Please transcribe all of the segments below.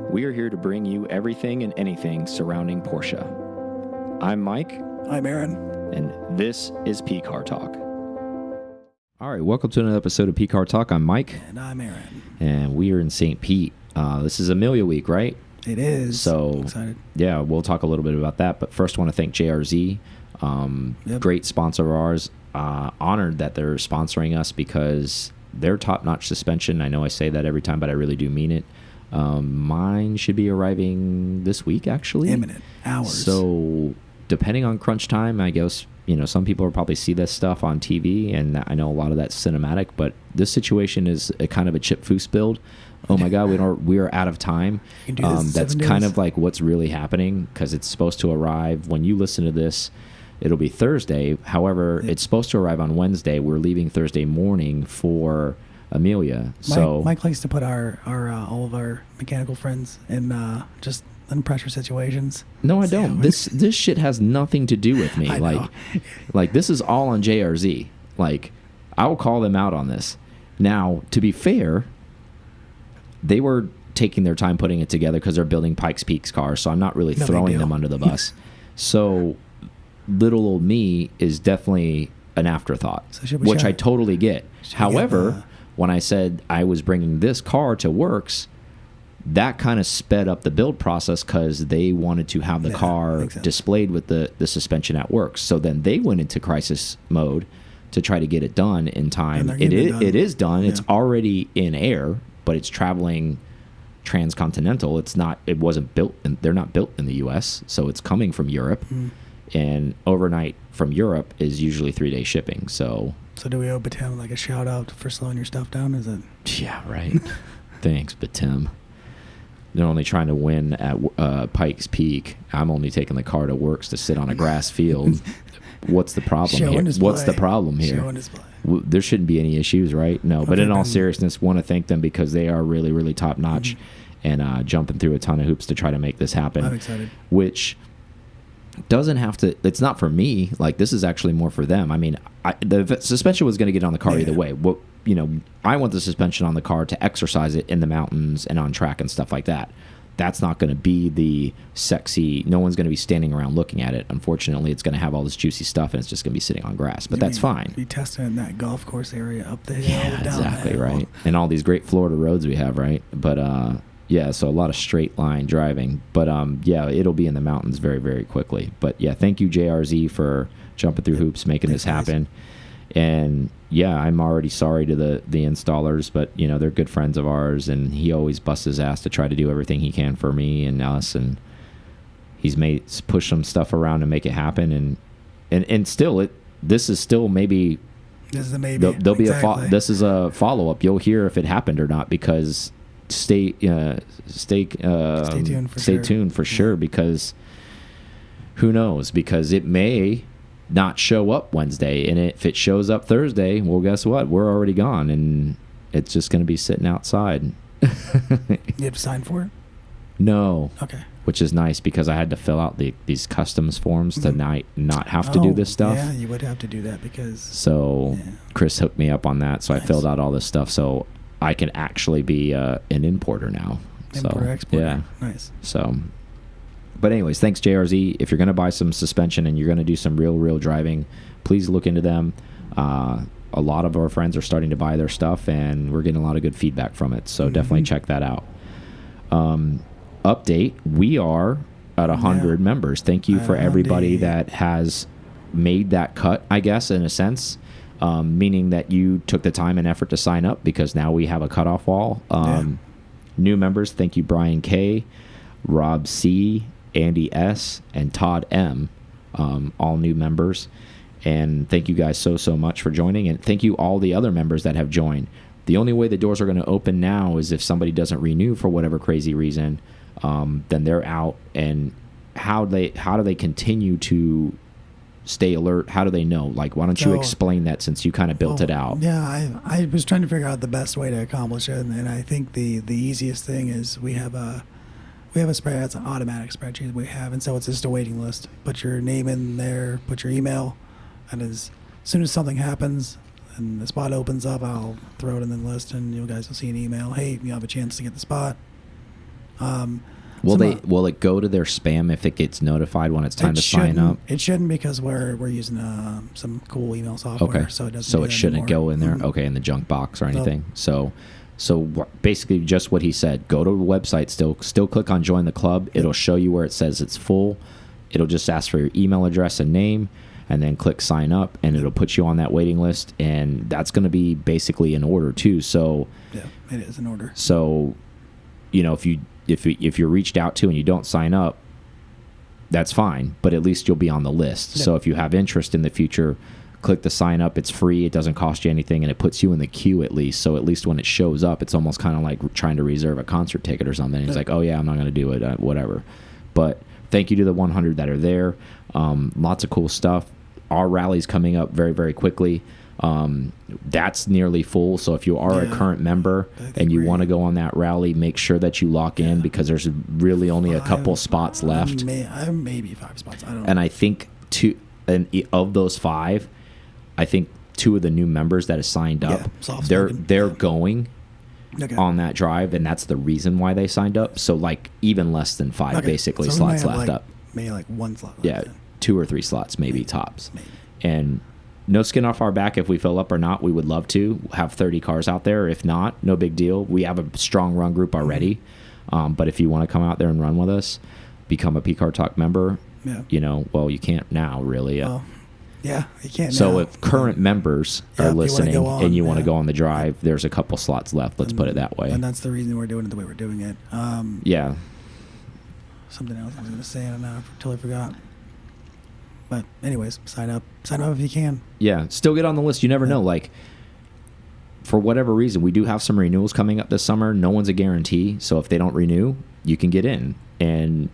We are here to bring you everything and anything surrounding Porsche. I'm Mike. I'm Aaron. And this is PCar Talk. All right, welcome to another episode of PCar Talk. I'm Mike. And I'm Aaron. And we are in St. Pete. This is Amelia Week, right? It is. So, I'm excited. Yeah, we'll talk a little bit about that. But first, I want to thank JRZ. Great sponsor of ours. Honored that they're sponsoring us because they're top-notch suspension. I know I say that every time, but I really do mean it. Mine should be arriving this week, actually. Imminent. Hours. So, depending on crunch time, I guess, you know, some people will probably see this stuff on TV, and I know a lot of that's cinematic, but this situation is a kind of a chip foose build. Oh my God, we are out of time. That's kind of like what's really happening, because it's supposed to arrive. When you listen to this, it'll be Thursday. However, it's supposed to arrive on Wednesday. We're leaving Thursday morning for Amelia. Mike likes to put our all of our mechanical friends in just in pressure situations. No, I don't. This shit has nothing to do with me. Like this is all on JRZ. Like, I will call them out on this. Now, to be fair, they were taking their time putting it together because they're building Pikes Peak's cars, so I'm not really throwing them under the bus. So little old me is definitely an afterthought, which I totally get. However, when I said I was bringing this car to Works, that kind of sped up the build process because they wanted to have the car displayed with the suspension at Works. So then they went into crisis mode to try to get it done in time. It is done. Yeah. It's already in air, but it's traveling transcontinental. It wasn't built, they're not built in the US, so it's coming from Europe. And overnight from Europe is usually 3-day shipping. So do we owe Batim like a shout out for slowing your stuff down? Is it? Yeah, right. Thanks, Batim. They're only trying to win at Pikes Peak. I'm only taking the car to Works to sit on a grass field. What's the problem here? What's the problem here? There shouldn't be any issues, right? No, but in all seriousness, want to thank them because they are really, really top notch and jumping through a ton of hoops to try to make this happen. I'm excited. Which doesn't have to. It's not for me. Like, this is actually more for them. I mean, the suspension was going to get on the car either way. I want the suspension on the car to exercise it in the mountains and on track and stuff like that. That's not going to be the sexy. No one's going to be standing around looking at it. Unfortunately, it's going to have all this juicy stuff, and it's just going to be sitting on grass. But that's fine. Be testing in that golf course area up the hill. Yeah, exactly right. And all these great Florida roads we have, right? But yeah, so a lot of straight line driving. But yeah, it'll be in the mountains very, very quickly. But yeah, thank you JRZ for jumping through hoops, making this happen. And yeah, I'm already sorry to the installers, but you know, they're good friends of ours, and he always busts his ass to try to do everything he can for me and us, and he's pushed some stuff around to make it happen, and still this is still maybe. This is a maybe. There'll be this is a follow up. You'll hear if it happened or not, because stay tuned for sure, because who knows, because it may not show up Wednesday, and if it shows up Thursday, well, guess what? We're already gone, and it's just going to be sitting outside. You have to sign for it? No. Okay. Which is nice, because I had to fill out these customs forms to not have to do this stuff. Yeah, you would have to do that because. So Chris hooked me up on that, so I filled out all this stuff, so I can actually be an importer now. Importer, exporter. Yeah. Nice. So. But anyways, thanks JRZ. If you're going to buy some suspension and you're going to do some real driving, please look into them. A lot of our friends are starting to buy their stuff, and we're getting a lot of good feedback from it. So definitely check that out. Update, we are at 100 members. Thank you for everybody that has made that cut, I guess, in a sense, meaning that you took the time and effort to sign up, because now we have a cutoff wall. New members, thank you, Brian K., Rob C., Andy S., and Todd M., all new members. And thank you guys so much for joining, and thank you all the other members that have joined. The only way the doors are going to open now is if somebody doesn't renew for whatever crazy reason, then they're out. And how do they continue to stay alert? How do they know? Like, why don't you explain that, since you kind of built it out? Yeah, I was trying to figure out the best way to accomplish it, and I think the easiest thing is we have a spreadsheet. It's an automatic spreadsheet we have, and so it's just a waiting list. Put your name in there, put your email, and as soon as something happens and the spot opens up, I'll throw it in the list, and you guys will see an email. Hey, you have a chance to get the spot. Will it go to their spam if it gets notified when it's time to sign up? It shouldn't, because we're using some cool email software, Okay. so it doesn't. So it shouldn't go in there. Okay, in the junk box or anything. So basically, just what he said. Go to the website. Still click on join the club. It'll show you where it says it's full. It'll just ask for your email address and name, and then click sign up, and it'll put you on that waiting list. And that's going to be basically in order too. So yeah, it is in order. So, you know, if you're reached out to and you don't sign up, that's fine. But at least you'll be on the list. Yeah. So if you have interest in the future, click the sign up. It's free. It doesn't cost you anything, and it puts you in the queue at least. So at least when it shows up, it's almost kind of like trying to reserve a concert ticket or something. It's like, oh yeah, I'm not going to do it, whatever. But thank you to the 100 that are there. Lots of cool stuff. Our rally's coming up very, very quickly. That's nearly full. So if you are a current member and you want to go on that rally, make sure that you lock in, because there's really only a couple spots left. Maybe 5 spots. I don't know. And I think of those 5, I think 2 of the new members that have signed up, they're going on that drive, and that's the reason why they signed up. So like even less than 5 basically slots left up. Maybe like 1 slot left. Yeah, 2 or 3 slots maybe tops. Maybe. And no skin off our back if we fill up or not. We would love to have 30 cars out there. If not, no big deal. We have a strong run group already. But if you want to come out there and run with us, become a PCar Talk member. Yeah. You know, well, you can't now really. Yeah, you can't. So now. If current members are listening and you want to go on the drive, there's a couple slots left. Let's put it that way. And that's the reason we're doing it the way we're doing it. Yeah. Something else I was going to say, and I totally forgot. But anyways, sign up if you can. Yeah, still get on the list. You never know. Like, for whatever reason, we do have some renewals coming up this summer. No one's a guarantee. So if they don't renew, you can get in. And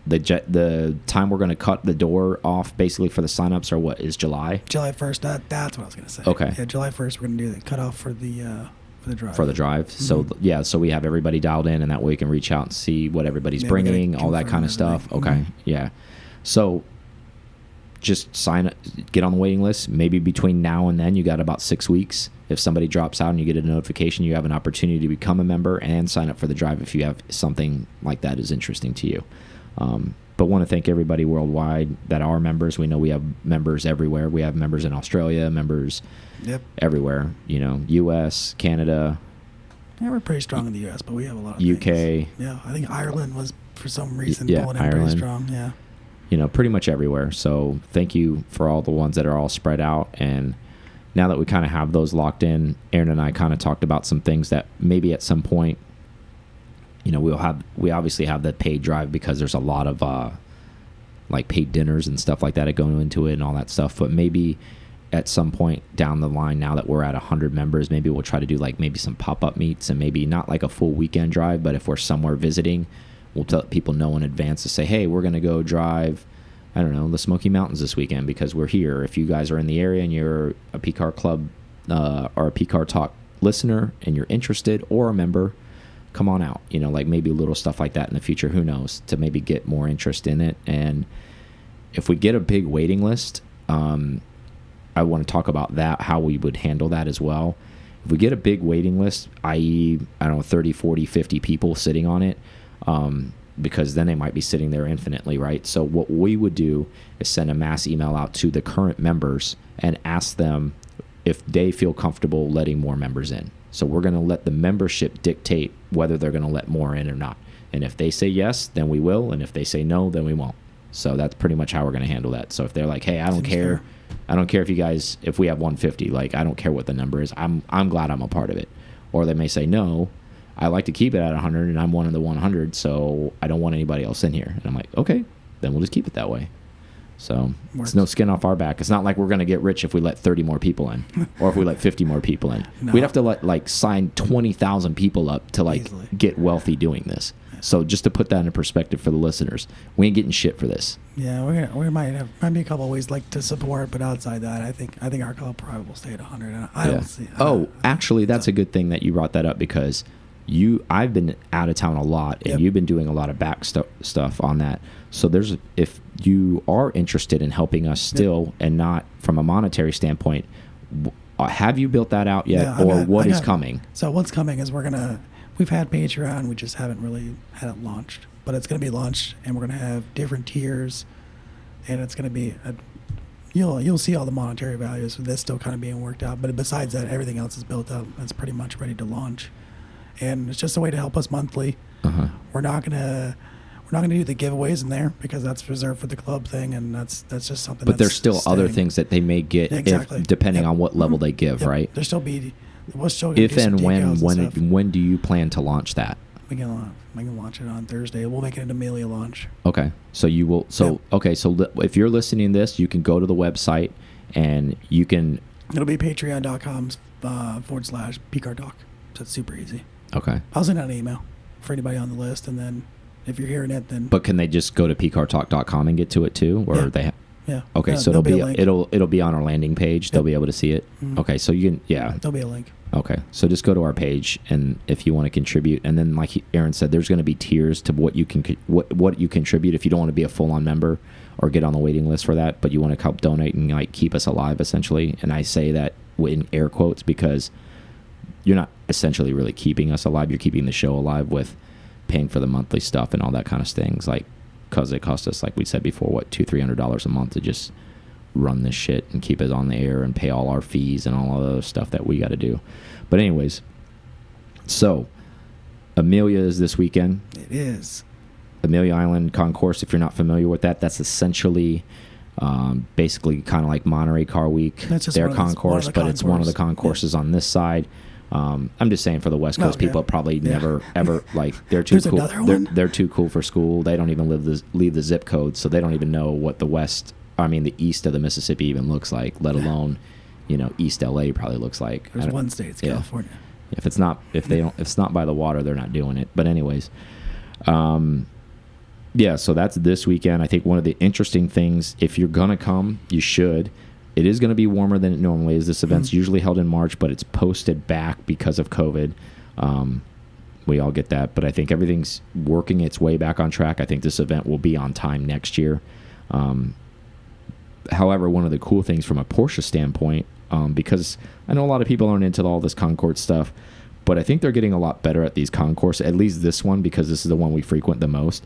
the time we're going to cut the door off basically for the signups is July? July 1st. That's what I was going to say. Okay. Yeah, July 1st we're going to do the cutoff for the drive. For the drive. So yeah, so we have everybody dialed in, and that way we can reach out and see what everybody's bringing, all that kind of stuff. Okay. Yeah. So just sign up, get on the waiting list. Maybe between now and then, you got about 6 weeks. If somebody drops out and you get a notification, you have an opportunity to become a member and sign up for the drive if you have something like that is interesting to you. But want to thank everybody worldwide that are members. We know we have members everywhere. We have members in Australia, members everywhere. You know, U.S., Canada. Yeah, we're pretty strong in the U.S., but we have a lot of UK. Things. Yeah, I think Ireland was, for some reason, pulling in pretty strong. Yeah. You know, pretty much everywhere. So thank you for all the ones that are all spread out. And now that we kind of have those locked in, Aaron and I kind of talked about some things that maybe at some point, you know, we obviously have the paid drive because there's a lot of like paid dinners and stuff like that that go into it and all that stuff. But maybe at some point down the line, now that we're at 100 members, maybe we'll try to do like maybe some pop-up meets, and maybe not like a full weekend drive, but if we're somewhere visiting, we'll let people know in advance to say, hey, we're going to go drive, I don't know, the Smoky Mountains this weekend because we're here. If you guys are in the area and you're a PCar Club or a PCar Talk listener and you're interested or a member, come on out. You know, like maybe little stuff like that in the future, who knows, to maybe get more interest in it. And if we get a big waiting list, I want to talk about that, how we would handle that as well. If we get a big waiting list, i.e., I don't know, 30, 40, 50 people sitting on it, because then they might be sitting there infinitely, right? So what we would do is send a mass email out to the current members and ask them if they feel comfortable letting more members in. So we're going to let the membership dictate whether they're going to let more in or not. And if they say yes, then we will. And if they say no, then we won't. So that's pretty much how we're going to handle that. So if they're like, hey, I don't care. Fair. I don't care if we have 150, like, I don't care what the number is. I'm glad I'm a part of it. Or they may say, no, I like to keep it at 100 and I'm one of the 100, so I don't want anybody else in here. And I'm like, okay, then we'll just keep it that way. So it's no skin off our back. It's not like we're going to get rich if we let 30 more people in or if we let 50 more people in. No. We'd have to sign 20,000 people up to easily get wealthy doing this. So just to put that in perspective for the listeners, we ain't getting shit for this. Yeah, we might be a couple of ways to support, but outside that, I think our club probably will stay at 100. And I don't see. Actually, that's a good thing that you brought that up because I've been out of town a lot, and you've been doing a lot of back stuff on that. So if you are interested in helping us still, and not from a monetary standpoint, have you built that out yet, or what is coming? So what's coming is we're We've had Patreon, we just haven't really had it launched. But it's going to be launched, and we're going to have different tiers, and it's going to be you'll see all the monetary values. That's still kind of being worked out. But besides that, everything else is built up. It's pretty much ready to launch, and it's just a way to help us monthly. We're not gonna do the giveaways in there because that's reserved for the club thing, and that's just something. But there's still other things that they may get, exactly. depending on what level they give, right? There'll still be. We'll still if and when do you plan to launch that? We can launch it on Thursday. We'll make it an Amelia launch. Okay, so you will. So yep. Okay, so if you're listening to this, you can go to the website and you can. It'll be patreon.com/PCar Talk. So it's super easy. Okay. I'll send out an email for anybody on the list, and then if you're hearing it, then. But can they just go to pcartalk.com and get to it too, or they? Yeah. Okay, so it'll be on our landing page. Yep. They'll be able to see it. Okay, so you can There'll be a link. Okay, so just go to our page, and if you want to contribute, and then like Aaron said, there's going to be tiers to what you can what you contribute if you don't want to be a full-on member or get on the waiting list for that, but you want to help donate and like keep us alive essentially. And I say that in air quotes because you're not essentially really keeping us alive. You're keeping the show alive with paying for the monthly stuff and all that kind of things, like because it costs us, like we said before, what $200-300 a month to just run this shit and keep it on the air and pay all our fees and all of the other stuff that we got to do. But anyways, so Amelia is this weekend. It is. Amelia Island Concourse, if you're not familiar with that, that's essentially basically kind of like Monterey Car Week. That's just their concourse, but it's one of the concourses on this side. I'm just saying for the West Coast people probably never ever like they're too cool. They're too cool for school. They don't even leave the zip code, so they don't even know what the east of the Mississippi even looks like, let alone, East LA probably looks like. There's one state, it's California. If it's not by the water, they're not doing it. But anyways, so that's this weekend. I think one of the interesting things, if you're gonna come, you should. It is going to be warmer than it normally is. This event's usually held in March, but it's posted back because of COVID. We all get that, but I think everything's working its way back on track. I think this event will be on time next year. However, one of the cool things from a Porsche standpoint, because I know a lot of people aren't into all this Concours stuff, but I think they're getting a lot better at these concourses, at least this one, because this is the one we frequent the most.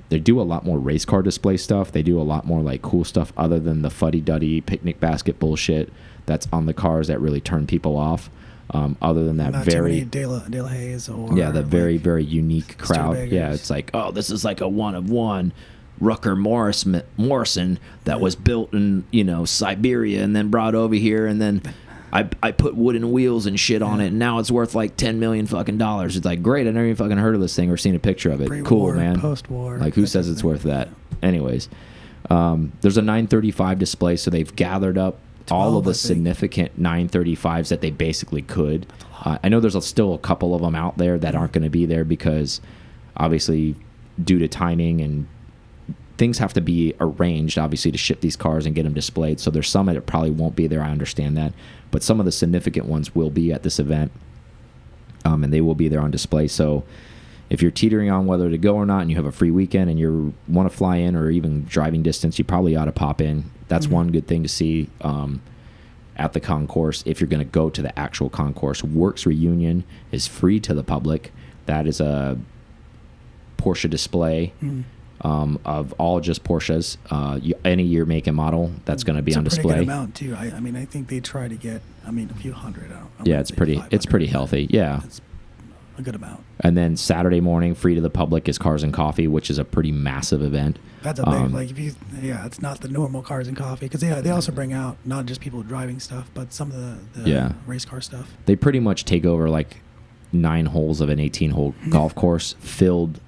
They do a lot more race car display stuff. They do a lot more like cool stuff other than the fuddy-duddy picnic basket bullshit that's on the cars that really turn people off. Other than that, not very De La Haye's or the very, very unique crowd. Yeah, it's like, oh, this is like a one-of-one Rucker Morrison that was built in Siberia and then brought over here, and then I put wooden wheels and shit on it, and now it's worth like $10 million fucking dollars. It's like, great, I never even fucking heard of this thing or seen a picture of it. Cool, man. Post-war. Like, who says it's worth that? Anyways, there's a 935 display, so they've gathered up all of the significant 935s that they basically could. I know there's still a couple of them out there that aren't going to be there because, obviously, due to timing and things have to be arranged, obviously, to ship these cars and get them displayed. So there's some that probably won't be there. I understand that. But some of the significant ones will be at this event, and they will be there on display. So if you're teetering on whether to go or not and you have a free weekend and you want to fly in or even driving distance, you probably ought to pop in. That's one good thing to see at the concourse if you're going to go to the actual concourse. Works Reunion is free to the public. That is a Porsche display. Of all just Porsches, any year, make, and model that's going to be on display. It's a pretty good amount too. I mean, I think they try to get, a few hundred. It's pretty healthy. Yeah, it's a good amount. And then Saturday morning, free to the public, is Cars and Coffee, which is a pretty massive event. That's a big it's not the normal Cars and Coffee because they also bring out not just people driving stuff, but some of the race car stuff. They pretty much take over like 9 holes of an 18-hole golf course filled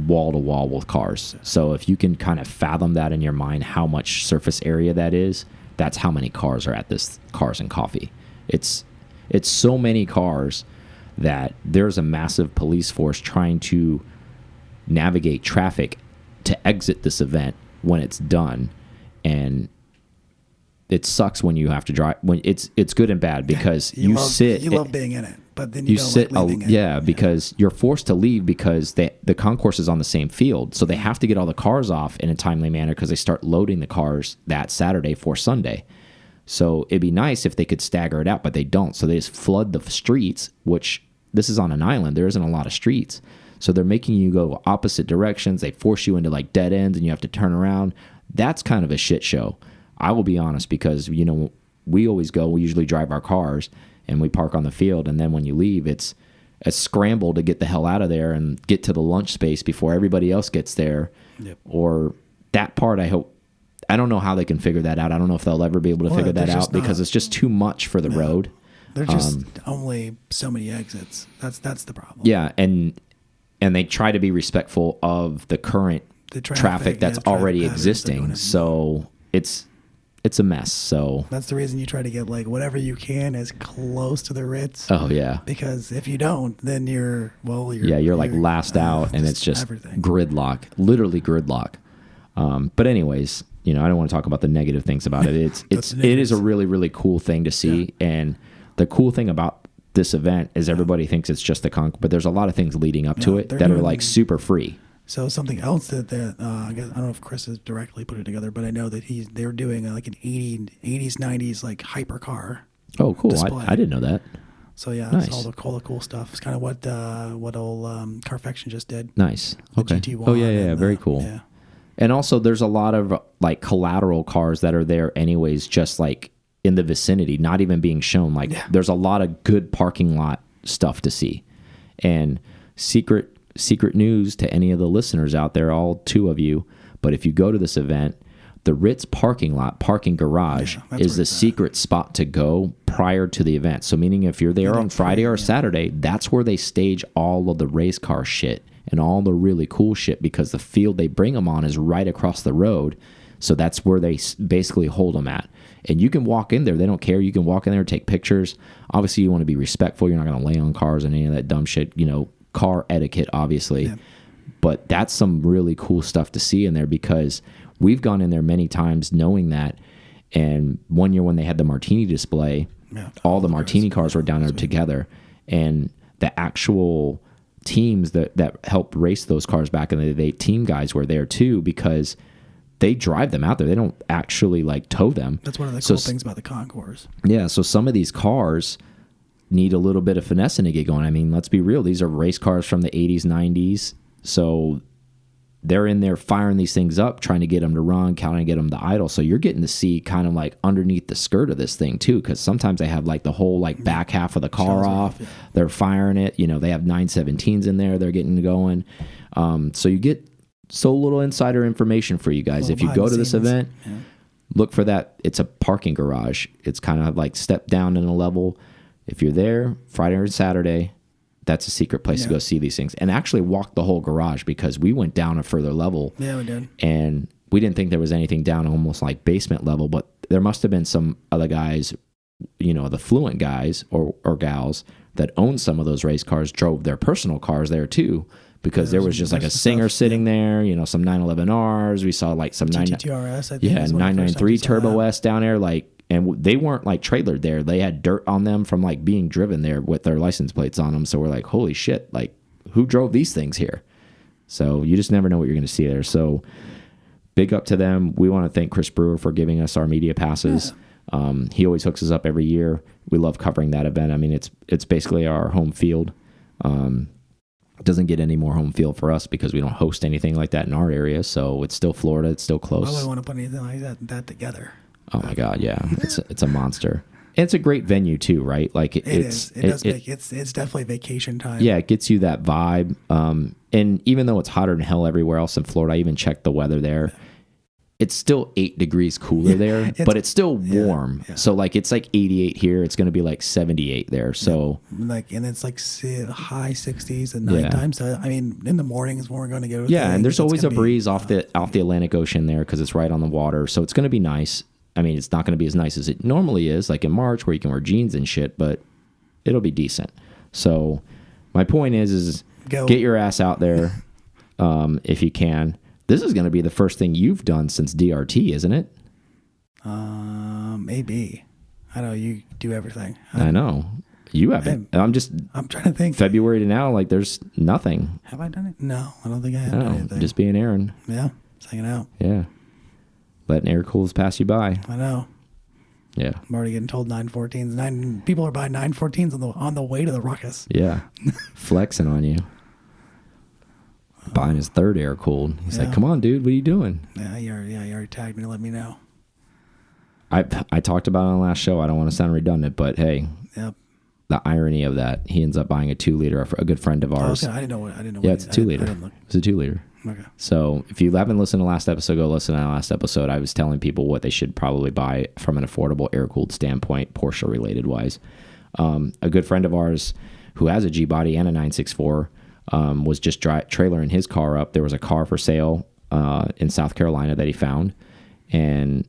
wall to wall with cars. So if you can kind of fathom that in your mind, how much surface area that is, that's how many cars are at this Cars and Coffee. It's so many cars that there's a massive police force trying to navigate traffic to exit this event when it's done, and it sucks when you have to drive. When it's good and bad because you love being in it, but then you don't like leaving it. Yeah, because you're forced to leave because the concourse is on the same field, so they have to get all the cars off in a timely manner because they start loading the cars that Saturday for Sunday. So it'd be nice if they could stagger it out, but they don't. So they just flood the streets, which this is on an island. There isn't a lot of streets. So they're making you go opposite directions. They force you into like dead ends and you have to turn around. That's kind of a shit show. I will be honest, because, you know, we always go, we usually drive our cars and we park on the field. And then when you leave, it's a scramble to get the hell out of there and get to the lunch space before everybody else gets there. Yep. Or that part, I don't know how they can figure that out. I don't know if they'll ever be able to figure that out because it's just too much for the road. There's just only so many exits. That's the problem. Yeah, and they try to be respectful of the current traffic that's already existing. So it's a mess. So that's the reason you try to get like whatever you can as close to the Ritz. Oh yeah. Because if you don't, then you're like last out, and it's just everything. Gridlock, literally gridlock. But anyways, you know, I don't want to talk about the negative things about it. It is a really, really cool thing to see. Yeah. And the cool thing about this event is everybody thinks it's just the conch, but there's a lot of things leading up to it that are like super free. So something else that I guess, I don't know if Chris has directly put it together, but I know that they were doing like an 80s, 90s like hypercar. Oh, cool! I didn't know that. So yeah, nice. It's all the cool stuff. It's kind of what old Carfection just did. Nice. The Okay. GT1 oh yeah, very cool. Yeah. And also, there's a lot of like collateral cars that are there anyways, just like in the vicinity, not even being shown. Like there's a lot of good parking lot stuff to see. And secret news to any of the listeners out there, all two of you, but if you go to this event, the Ritz parking garage is the secret spot to go prior to the event. So meaning if you're there on Friday or Saturday, that's where they stage all of the race car shit and all the really cool shit, because the field they bring them on is right across the road. So that's where they basically hold them at. And you can walk in there. They don't care. You can walk in there, take pictures. Obviously, you want to be respectful. You're not going to lay on cars and any of that dumb shit, you know, car etiquette, obviously. Yeah. But that's some really cool stuff to see in there, because we've gone in there many times knowing that. And one year when they had the Martini display, all the Martini cars were down there together. And the actual teams that helped race those cars back in the day, team guys were there too, because they drive them out there. They don't actually like tow them. That's one of the cool things about the concours. Yeah, so some of these cars need a little bit of finessing to get going. I mean, let's be real. These are race cars from the 80s, 90s. So they're in there firing these things up, trying to get them to run, trying to get them to idle. So you're getting to see kind of like underneath the skirt of this thing too, because sometimes they have like the whole like back half of the car off. Yeah. They're firing it. You know, they have 917s in there. They're getting going. So you get so little insider information for you guys. If you go to this event, look for that. It's a parking garage. It's kind of like step down in a level. If you're there Friday or Saturday, that's a secret place to go see these things and actually walk the whole garage, because we went down a further level. Yeah, we did. And we didn't think there was anything down almost like basement level, but there must have been some other guys, you know, the Fluent guys or gals that owned some of those race cars, drove their personal cars there too, because there was just like a Singer sitting there, you know, some 911Rs. We saw like some GT4RS, I think. Yeah, 993 Turbo S down there, like. And they weren't like trailered there. They had dirt on them from like being driven there with their license plates on them. So we're like, holy shit, like who drove these things here? So you just never know what you're going to see there. So big up to them. We want to thank Chris Brewer for giving us our media passes. Yeah. He always hooks us up every year. We love covering that event. I mean, it's basically our home field. It doesn't get any more home field for us because we don't host anything like that in our area. So it's still Florida. It's still close. I wouldn't want to put anything like that together. Oh my God, yeah, it's a monster. And it's a great venue too, right? Like it's definitely vacation time. Yeah, it gets you that vibe. And even though it's hotter than hell everywhere else in Florida, I even checked the weather there. It's still 8 degrees cooler there, but it's still warm. Yeah. So like it's like 88 here. It's going to be like 78 there. So like, and it's like high 60s at nighttime. So I mean, in the mornings when we're going to go. And there's always a breeze off the Atlantic Ocean there because it's right on the water. So it's going to be nice. I mean, it's not going to be as nice as it normally is, like in March where you can wear jeans and shit, but it'll be decent. So my point is get your ass out there if you can. This is going to be the first thing you've done since DRT, isn't it? Maybe. I know you do everything. I know. You haven't. I'm trying to think. February to now, like there's nothing. Have I done it? No, I don't think I have done anything. Just being Aaron. Yeah, just hanging out. Yeah. Letting air cools pass you by. I know. Yeah. I'm already getting told 914s. People are buying 914s on the way to the Ruckus. Yeah. Flexing on you. Buying his third air cooled. He's like, come on, dude, what are you doing? Yeah, you already tagged me to let me know. I talked about it on the last show. I don't want to sound redundant, but hey, yep. The irony of that, he ends up buying a 2-liter. A good friend of ours. I didn't know. Yeah, it's a 2-liter. It's a 2-liter. Okay. So if you haven't listened to the last episode, go listen to the last episode. I was telling people what they should probably buy from an affordable air-cooled standpoint, Porsche-related wise. A good friend of ours who has a G-body and a 964 was just trailering his car up. There was a car for sale in South Carolina that he found. And,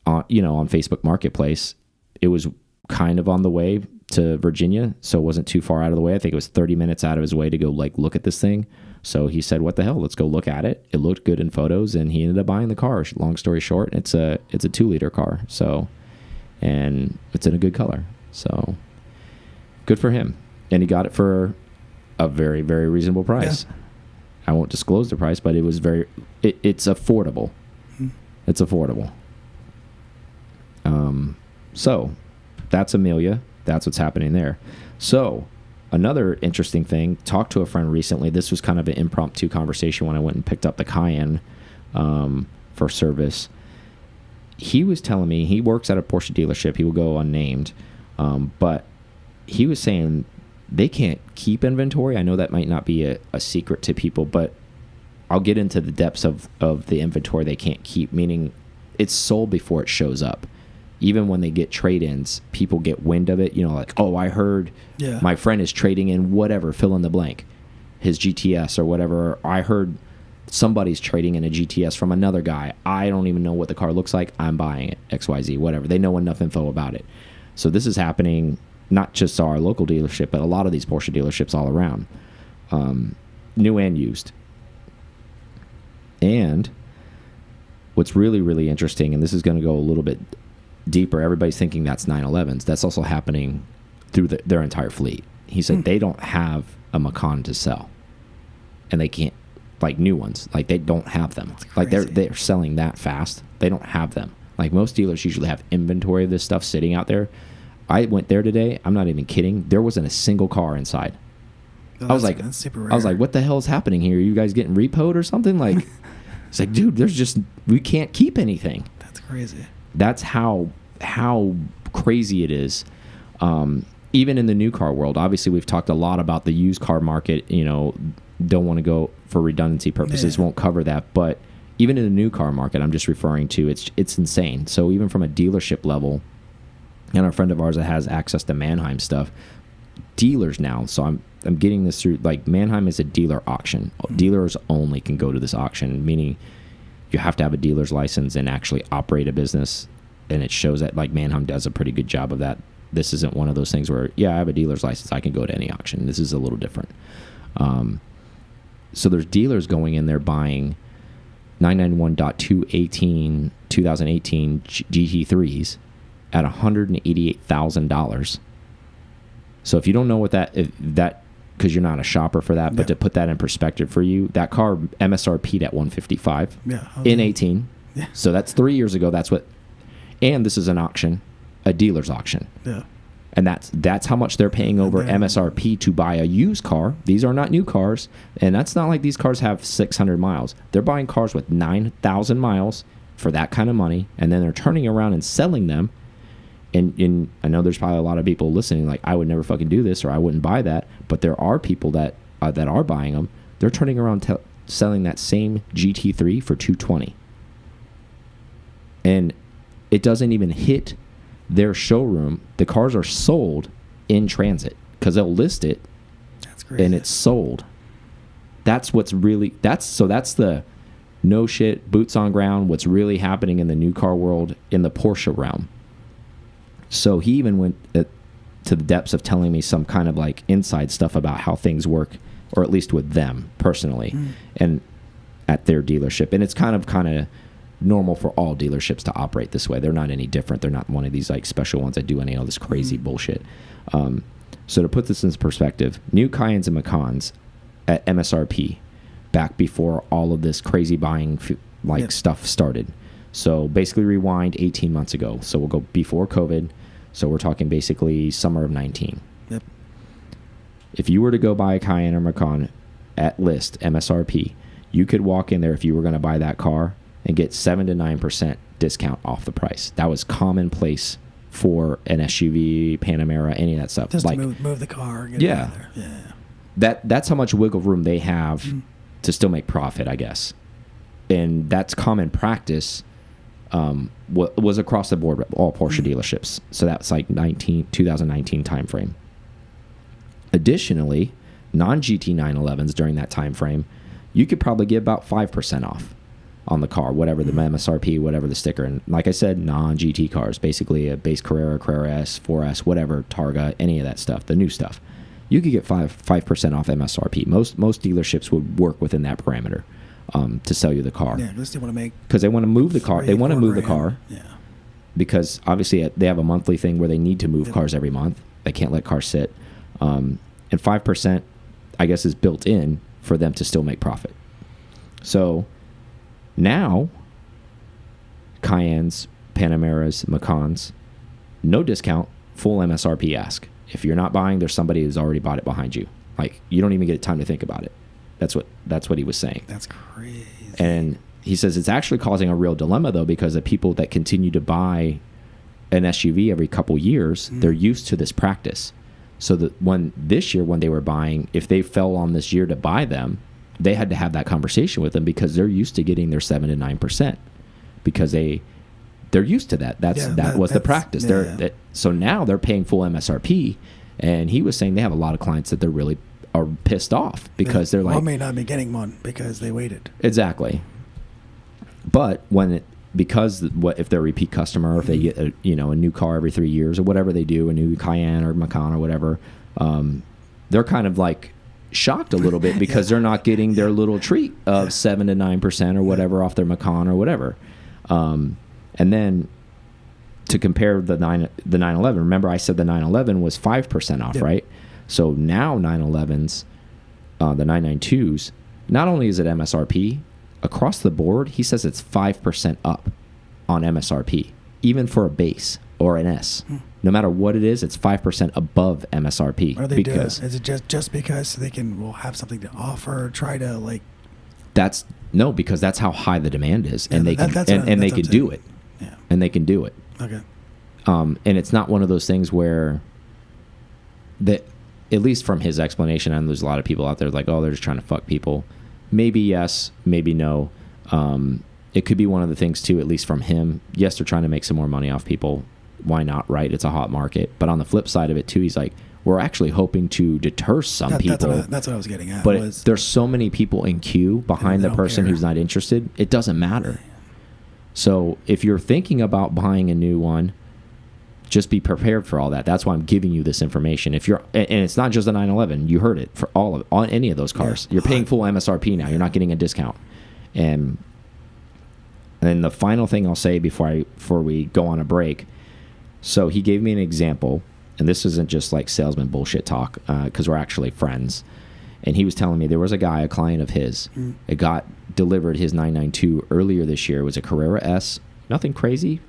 on Facebook Marketplace, it was kind of on the way to Virginia, so it wasn't too far out of the way. I think it was 30 minutes out of his way to go look at this thing. So he said, what the hell, let's go look at it. It looked good in photos, and he ended up buying the car. Long story short, it's a 2-liter car, so, and it's in a good color, so good for him. And he got it for a very, very reasonable price. Yeah. I won't disclose the price, but it was it's affordable. It's affordable. So that's Amelia. That's what's happening there. So another interesting thing, talked to a friend recently. This was kind of an impromptu conversation when I went and picked up the Cayenne for service. He was telling me, he works at a Porsche dealership. He will go unnamed. But he was saying they can't keep inventory. I know that might not be a secret to people, but I'll get into the depths of the inventory they can't keep, meaning it's sold before it shows up. Even when they get trade-ins, people get wind of it. Like, oh, I heard my friend is trading in whatever, fill in the blank, his GTS or whatever. I heard somebody's trading in a GTS from another guy. I don't even know what the car looks like. I'm buying it, XYZ, whatever. They know enough info about it. So this is happening not just our local dealership, but a lot of these Porsche dealerships all around, new and used. And what's really, really interesting, and this is going to go a little bit deeper, everybody's thinking that's 911s. That's also happening through their entire fleet. He said they don't have a Macan to sell, and they can't, like new ones, like they don't have them. Like they're selling that fast. They don't have them. Like most dealers usually have inventory of this stuff sitting out there. I went there today. I'm not even kidding. There wasn't a single car inside. Oh, I was like, that's super rare. I was like, what the hell is happening here? Are you guys getting repoed or something? Like, it's like, dude, we can't keep anything. That's crazy. That's how crazy it is. Even in the new car world, obviously we've talked a lot about the used car market. Don't want to go for redundancy purposes, won't cover that. But even in the new car market, I'm just referring to, it's insane. So even from a dealership level, and a friend of ours that has access to Manheim stuff, dealers now. So I'm getting this through, like Manheim is a dealer auction. Dealers only can go to this auction, meaning you have to have a dealer's license and actually operate a business. And it shows that like Manheim does a pretty good job of that. This isn't one of those things where, I have a dealer's license, I can go to any auction. This is a little different. So there's dealers going in there buying 991.218 2018 GT3s at $188,000. So if you don't know what because you're not a shopper for that, but to put that in perspective for you, that car MSRP'd at $155 in 18. Yeah. So that's 3 years ago. And this is an auction, a dealer's auction. Yeah. And that's how much they're paying over MSRP to buy a used car. These are not new cars, and that's not like these cars have 600 miles. They're buying cars with 9,000 miles for that kind of money, and then they're turning around and selling them. And I know there's probably a lot of people listening like, I would never fucking do this, or I wouldn't buy that. But there are people that are buying them. They're turning around selling that same GT3 for $220. And it doesn't even hit their showroom. The cars are sold in transit because they'll list it. That's crazy. And it's sold. That's what's really, that's the no shit, boots on ground, what's really happening in the new car world in the Porsche realm. So he even went to the depths of telling me some kind of like inside stuff about how things work, or at least with them personally, and at their dealership. And it's kind of normal for all dealerships to operate this way. They're not any different. They're not one of these like special ones that do any of this crazy bullshit. So to put this in perspective, new Cayennes and Macans at MSRP back before all of this crazy buying stuff started. So basically rewind 18 months ago. So we'll go before COVID. So we're talking basically summer of 19. Yep. If you were to go buy a Cayenne or Macan at list, MSRP, you could walk in there if you were going to buy that car and get 7 to 9% discount off the price. That was commonplace for an SUV, Panamera, any of that stuff. Just like, to move the car. Get it out of there. Yeah. That's how much wiggle room they have to still make profit, I guess. And that's common practice. Was across the board, all Porsche dealerships. So that's like 2019 timeframe. Additionally, non-GT 911s during that time frame, you could probably get about 5% off on the car, whatever the MSRP, whatever the sticker. And like I said, non-GT cars, basically a base Carrera, Carrera S, 4S, whatever, Targa, any of that stuff, the new stuff. You could get 5% off MSRP. Most dealerships would work within that parameter to sell you the car. Yeah, because they want to make. Because they want to move the car. They want to move the car. Yeah. Because obviously they have a monthly thing where they need to move cars every month. They can't let cars sit. And 5%, I guess, is built in for them to still make profit. So now, Cayennes, Panameras, Macans, no discount, full MSRP ask. If you're not buying, there's somebody who's already bought it behind you. Like, you don't even get time to think about it. That's what he was saying. That's crazy. And he says it's actually causing a real dilemma, though, because the people that continue to buy an SUV every couple years, they're used to this practice. So that this year when they were buying, if they fell on this year to buy them, they had to have that conversation with them because they're used to getting their 7 to 9% because they're used to that. That was the practice. So now they're paying full MSRP, and he was saying they have a lot of clients that they're really are pissed off because they're like, may not be getting one because they waited. Exactly. But if they're a repeat customer, if they get a new car every 3 years or whatever they do, a new Cayenne or Macan or whatever, they're kind of like shocked a little bit because they're not getting their little treat of 7 to 9% or whatever off their Macan or whatever. And then to compare the 911, remember I said the 911 was 5% off, right? So now 911s, the 992s, not only is it MSRP, across the board, he says it's 5% up on MSRP, even for a base or an S. No matter what it is, it's 5% above MSRP. Are they doing it? Is it just because they will have something to offer, try to like? Because that's how high the demand is, and they can do it. Yeah. And they can do it. Okay. And it's not one of those things where that, at least from his explanation, and there's a lot of people out there like, oh, they're just trying to fuck people. Maybe yes, maybe no. It could be one of the things too, at least from him. Yes, they're trying to make some more money off people. Why not, right? It's a hot market. But on the flip side of it too, he's like, we're actually hoping to deter some people. That's what I was getting at. But there's so many people in queue behind the person who's not interested, it doesn't matter. So if you're thinking about buying a new one, just be prepared for all that. That's why I'm giving you this information. And it's not just the 911. You heard it for on any of those cars. You're paying full MSRP now. You're not getting a discount. And then the final thing I'll say before we go on a break. So he gave me an example, and this isn't just like salesman bullshit talk because we're actually friends. And he was telling me there was a client of his. It got delivered his 992 earlier this year. It was a Carrera S, nothing crazy.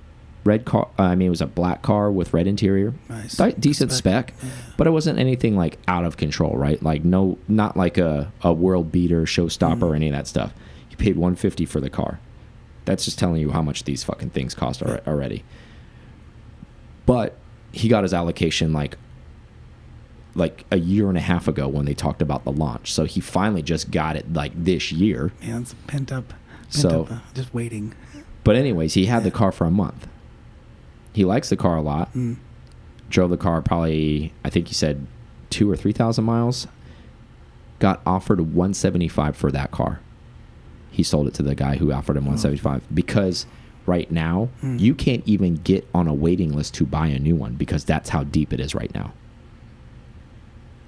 Red car. It was a black car with red interior. Nice. Decent spec, but it wasn't anything like out of control, right? Like not like a world beater, showstopper, or any of that stuff. He paid $150 for the car. That's just telling you how much these fucking things cost already. But he got his allocation like a year and a half ago when they talked about the launch. So he finally just got it like this year. Yeah, it's pent up, just waiting. But anyways, he had the car for a month. He likes the car a lot. Drove the car probably, I think he said 2,000 or 3,000 miles. Got offered $175 for that car. He sold it to the guy who offered him $175 because right now you can't even get on a waiting list to buy a new one because that's how deep it is right now.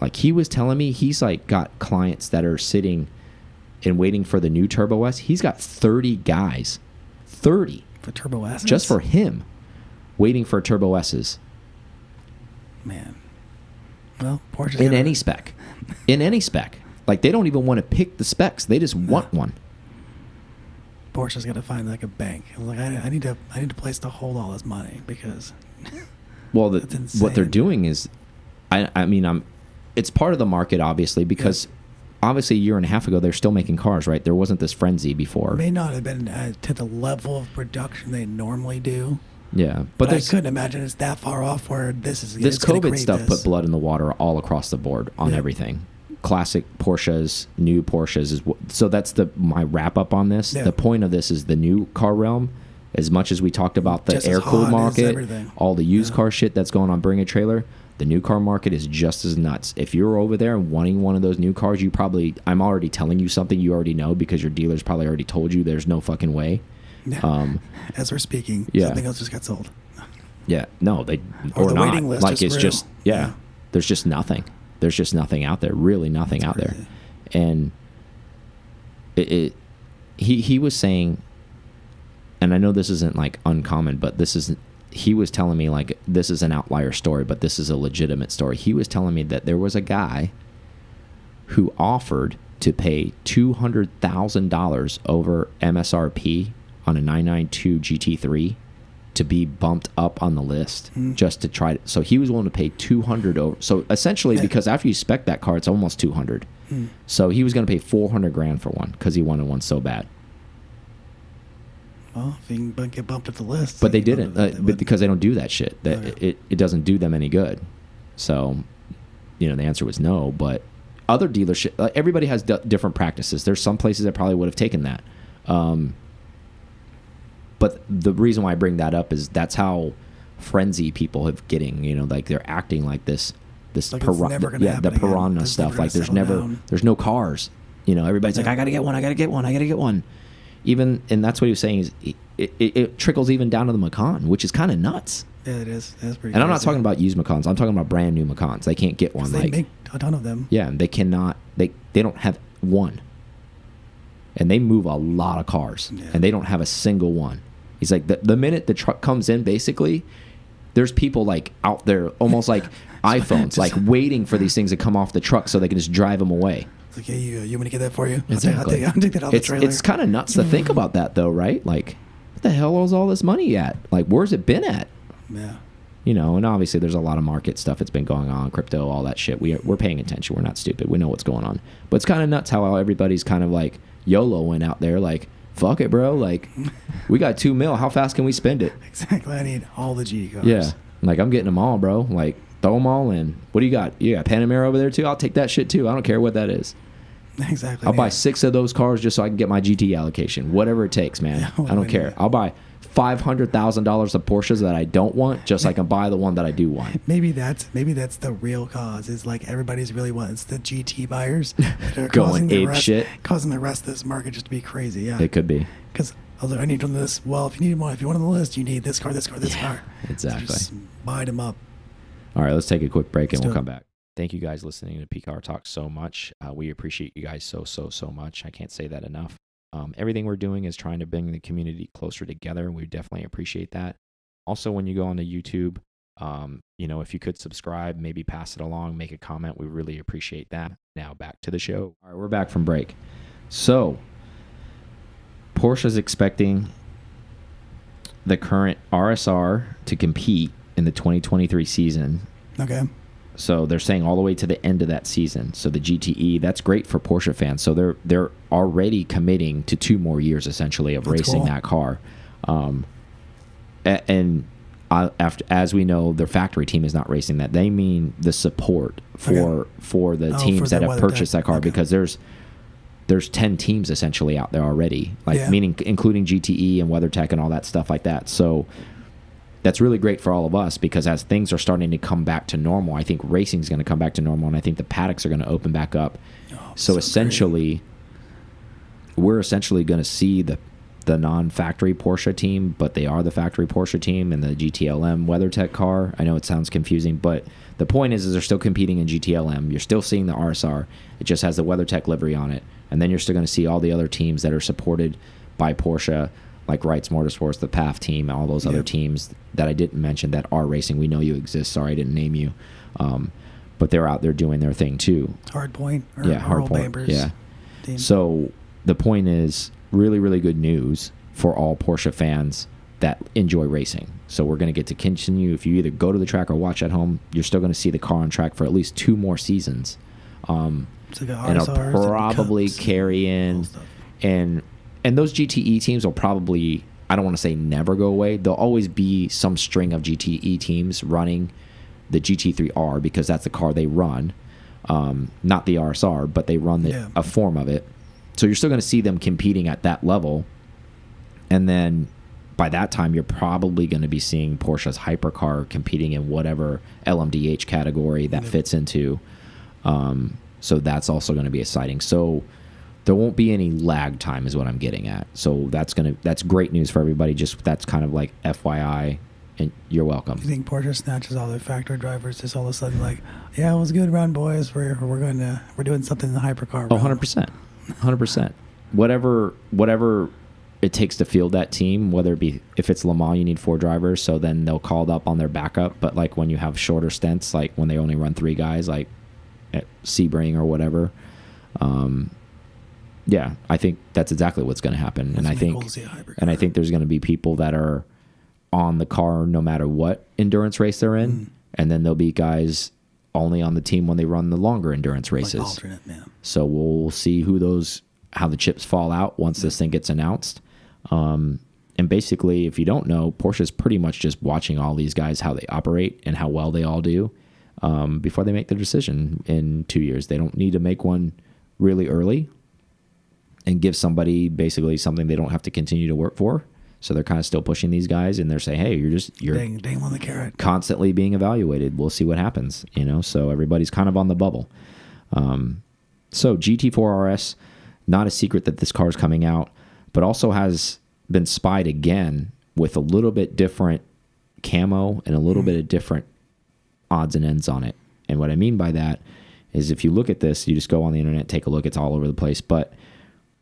Like he was telling me, he's like got clients that are sitting and waiting for the new Turbo S. He's got 30 guys, 30 for Turbo S, just for him, waiting for Turbo S's. Man, well, Porsche in any spec, Like they don't even want to pick the specs; they just want one. Porsche's got to find like a bank. I'm like, I need a place to hold all this money because. Well, what they're doing is, I mean, it's part of the market, obviously, because obviously a year and a half ago they're still making cars, right? There wasn't this frenzy before. It may not have been to the level of production they normally do. Yeah, but I couldn't imagine it's that far off where this COVID stuff put blood in the water all across the board on everything. Classic Porsches, new Porsches so that's my wrap up on this. The point of this is the new car realm. As much as we talked about the air-cooled market, all the used car shit that's going on Bring a Trailer, the new car market is just as nuts. If you're over there and wanting one of those new cars, I'm already telling you something you already know because your dealer's probably already told you there's no fucking way. As we're speaking, something else just got sold. Yeah, no, the waiting list like it's just there's just nothing. There's just nothing out there, really nothing out there. And he was saying, and I know this isn't like uncommon, but he was telling me like this is an outlier story, but this is a legitimate story. He was telling me that there was a guy who offered to pay $200,000 over MSRP on a 992 GT3 to be bumped up on the list just to try so he was willing to pay 200 over. So essentially, because after you spec that car, it's almost 200. So he was going to pay 400 grand for one because he wanted one so bad. Well, if you can get bumped up the list. But they didn't, but because they don't do that shit. It doesn't do them any good. So, the answer was no. But other dealerships, everybody has different practices. There's some places that probably would have taken that. But the reason why I bring that up is that's how frenzy people have getting, like they're acting like this like the piranha stuff. Like there's no cars. Everybody's like, I gotta get one. Even, and that's what he was saying is it trickles even down to the Macan, which is kind of nuts. Yeah, it is. That's pretty. And I'm not talking about used Macans. I'm talking about brand new Macans. They can't get one. They make a ton of them. Yeah, and they cannot. They don't have one. And they move a lot of cars, and they don't have a single one. He's like, the minute the truck comes in, basically, there's people like out there, almost like iPhones, like waiting for these things to come off the truck so they can just drive them away. It's like, hey, you want me to get that for you? Exactly. I'll take that off the trailer. It's kind of nuts to think about that, though, right? Like, what the hell is all this money at? Like, where's it been at? Yeah. And obviously there's a lot of market stuff that's been going on, crypto, all that shit. We're paying attention. We're not stupid. We know what's going on. But it's kind of nuts how everybody's kind of like YOLOing out there, like, fuck it, bro. Like, we got $2 million. How fast can we spend it? Exactly. I need all the G cars. Yeah. Like, I'm getting them all, bro. Like, throw them all in. What do you got? You got Panamera over there, too? I'll take that shit, too. I don't care what that is. Exactly. I'll buy 6 of those cars just so I can get my GT allocation. Whatever it takes, man. Yeah, I don't care. I'll buy $500,000 of Porsches that I don't want just so I can buy the one that I do want. Maybe that's the real cause. Is like everybody's really it's the GT buyers that are going ape shit, causing the rest of this market just to be crazy. Yeah, it could be. Because I need on this. Well, if you want on the list, you need this car, this car, this car. Exactly. So just buy them up. All right, let's take a quick break and we'll come back. Thank you guys listening to PCar Talk so much. We appreciate you guys so much. I can't say that enough. Everything we're doing is trying to bring the community closer together. We definitely appreciate that. Also, when you go onto YouTube, if you could subscribe, maybe pass it along, make a comment. We really appreciate that. Now back to the show. All right, we're back from break. So, Porsche's expecting the current RSR to compete in the 2023 season. Okay. So they're saying all the way to the end of that season. So the GTE, that's great for Porsche fans. So they're already committing to 2 more years essentially of racing that car. As we know, their factory team is not racing that. They mean the support for the teams that have purchased that car because there's 10 teams essentially out there already, meaning including GTE and WeatherTech and all that stuff like that. So that's really great for all of us because as things are starting to come back to normal, I think racing is going to come back to normal, and I think the paddocks are going to open back up. So essentially, we're essentially going to see the non-factory Porsche team, but they are the factory Porsche team and the GTLM WeatherTech car. I know it sounds confusing, but the point is they're still competing in GTLM. You're still seeing the RSR. It just has the WeatherTech livery on it. And then you're still going to see all the other teams that are supported by Porsche, like Wrights Motorsports, the PAF team, all those other teams that I didn't mention that are racing. We know you exist. Sorry I didn't name you. But they're out there doing their thing too. Hardpoint. Hardpoint. Yeah. Team. So the point is really, really good news for all Porsche fans that enjoy racing. So we're going to get to continue. If you either go to the track or watch at home, you're still going to see the car on track for at least 2 more seasons. And it'll probably carry in. And those GTE teams will probably, I don't want to say never go away. There'll always be some string of GTE teams running the GT3R because that's the car they run. Not the RSR, but they run a form of it. So you're still going to see them competing at that level. And then by that time, you're probably going to be seeing Porsche's hypercar competing in whatever LMDH category that fits into. So that's also going to be exciting. So there won't be any lag time is what I'm getting at. So that's great news for everybody. Just that's kind of like FYI, and you're welcome. Do you think Porsche snatches all their factory drivers just all of a sudden like, yeah, it was a good run, boys. We're doing something in the hypercar. Oh, 100%. 100%. Whatever it takes to field that team, whether it be if it's Le Mans, you need 4 drivers, so then they'll call up on their backup. But like when you have shorter stints, like when they only run 3 guys, like at Sebring or whatever, yeah, I think that's exactly what's going to happen. And I think there's going to be people that are on the car no matter what endurance race they're in, and then there'll be guys only on the team when they run the longer endurance races. Like alternate, man. So we'll see how the chips fall out once this thing gets announced. And basically, if you don't know, Porsche's pretty much just watching all these guys, how they operate and how well they all do before they make their decision in 2 years. They don't need to make one really early and give somebody basically something they don't have to continue to work for. So they're kind of still pushing these guys, and they're saying, hey, you're dang on the carrot, constantly being evaluated. We'll see what happens, so everybody's kind of on the bubble. So GT4RS, not a secret that this car is coming out, but also has been spied again with a little bit different camo and a little bit of different odds and ends on it. And what I mean by that is if you look at this, you just go on the internet, take a look, it's all over the place. But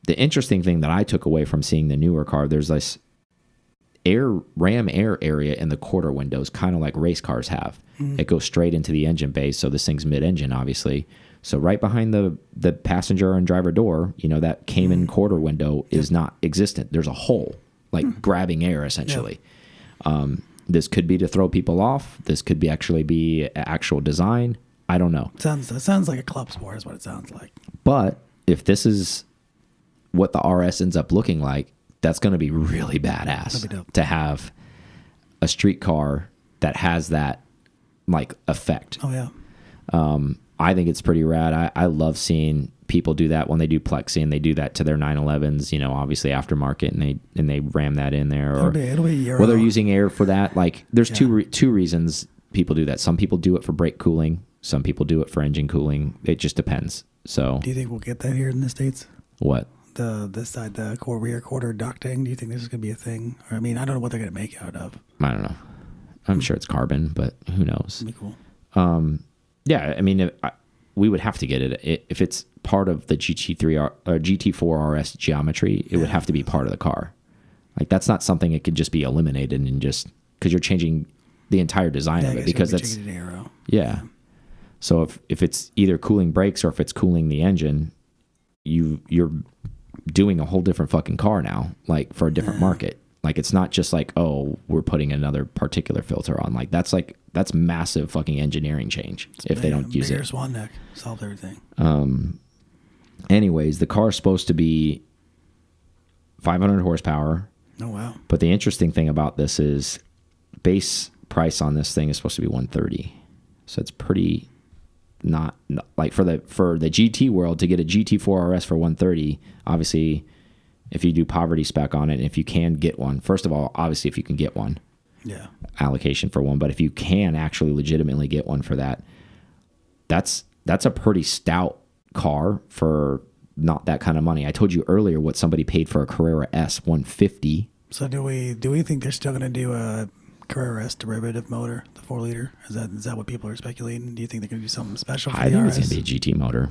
the interesting thing that I took away from seeing the newer car, there's this ram air area in the quarter windows, kind of like race cars have. It goes straight into the engine bay, so this thing's mid-engine, obviously. So right behind the passenger and driver door, that Cayman quarter window is not existent. There's a hole, like grabbing air, essentially. This could be to throw people off. This could be actually actual design. I don't know. It sounds like a club sport is what it sounds like. But if this is what the RS ends up looking like, that's going to be really badass to have a street car that has that like effect. Oh yeah. I think it's pretty rad. I love seeing people do that when they do plexi, and they do that to their 911s, obviously aftermarket, and they ram that in there. Or it'll be Euro. Well, they're using air for that. Like there's two reasons people do that. Some people do it for brake cooling. Some people do it for engine cooling. It just depends. So do you think we'll get that here in the States? What? This side, the rear quarter ducting. Do you think this is going to be a thing? Or, I mean, I don't know what they're going to make out of. I don't know. I'm sure it's carbon, but who knows? That'd be cool. Yeah, I mean, we would have to get it. If it's part of the GT4RS geometry, it would have to be part of the car. Like, that's not something that could just be eliminated and just because you're changing the entire design of it. Because that's aero. Yeah. So if it's either cooling brakes or if it's cooling the engine, you're doing a whole different fucking car now, like for a different market. Like it's not just like, oh, we're putting another particular filter on. Like that's massive fucking engineering change if they don't use it. Swan neck solved everything. Anyways, the car is supposed to be 500 horsepower. Oh wow! But the interesting thing about this is base price on this thing is supposed to be 130. So it's pretty not like for the GT world to get a GT4 RS for 130. Obviously, if you do poverty spec on it, and if you can get one, first of all, obviously if you can get one, allocation for one. But if you can actually legitimately get one for that, that's a pretty stout car for not that kind of money. I told you earlier what somebody paid for a Carrera S 150. So do we think they're still going to do a Carrera S derivative motor, the 4-liter? Is that what people are speculating? Do you think they're going to do something special for the RS? I think it's going to be a GT motor.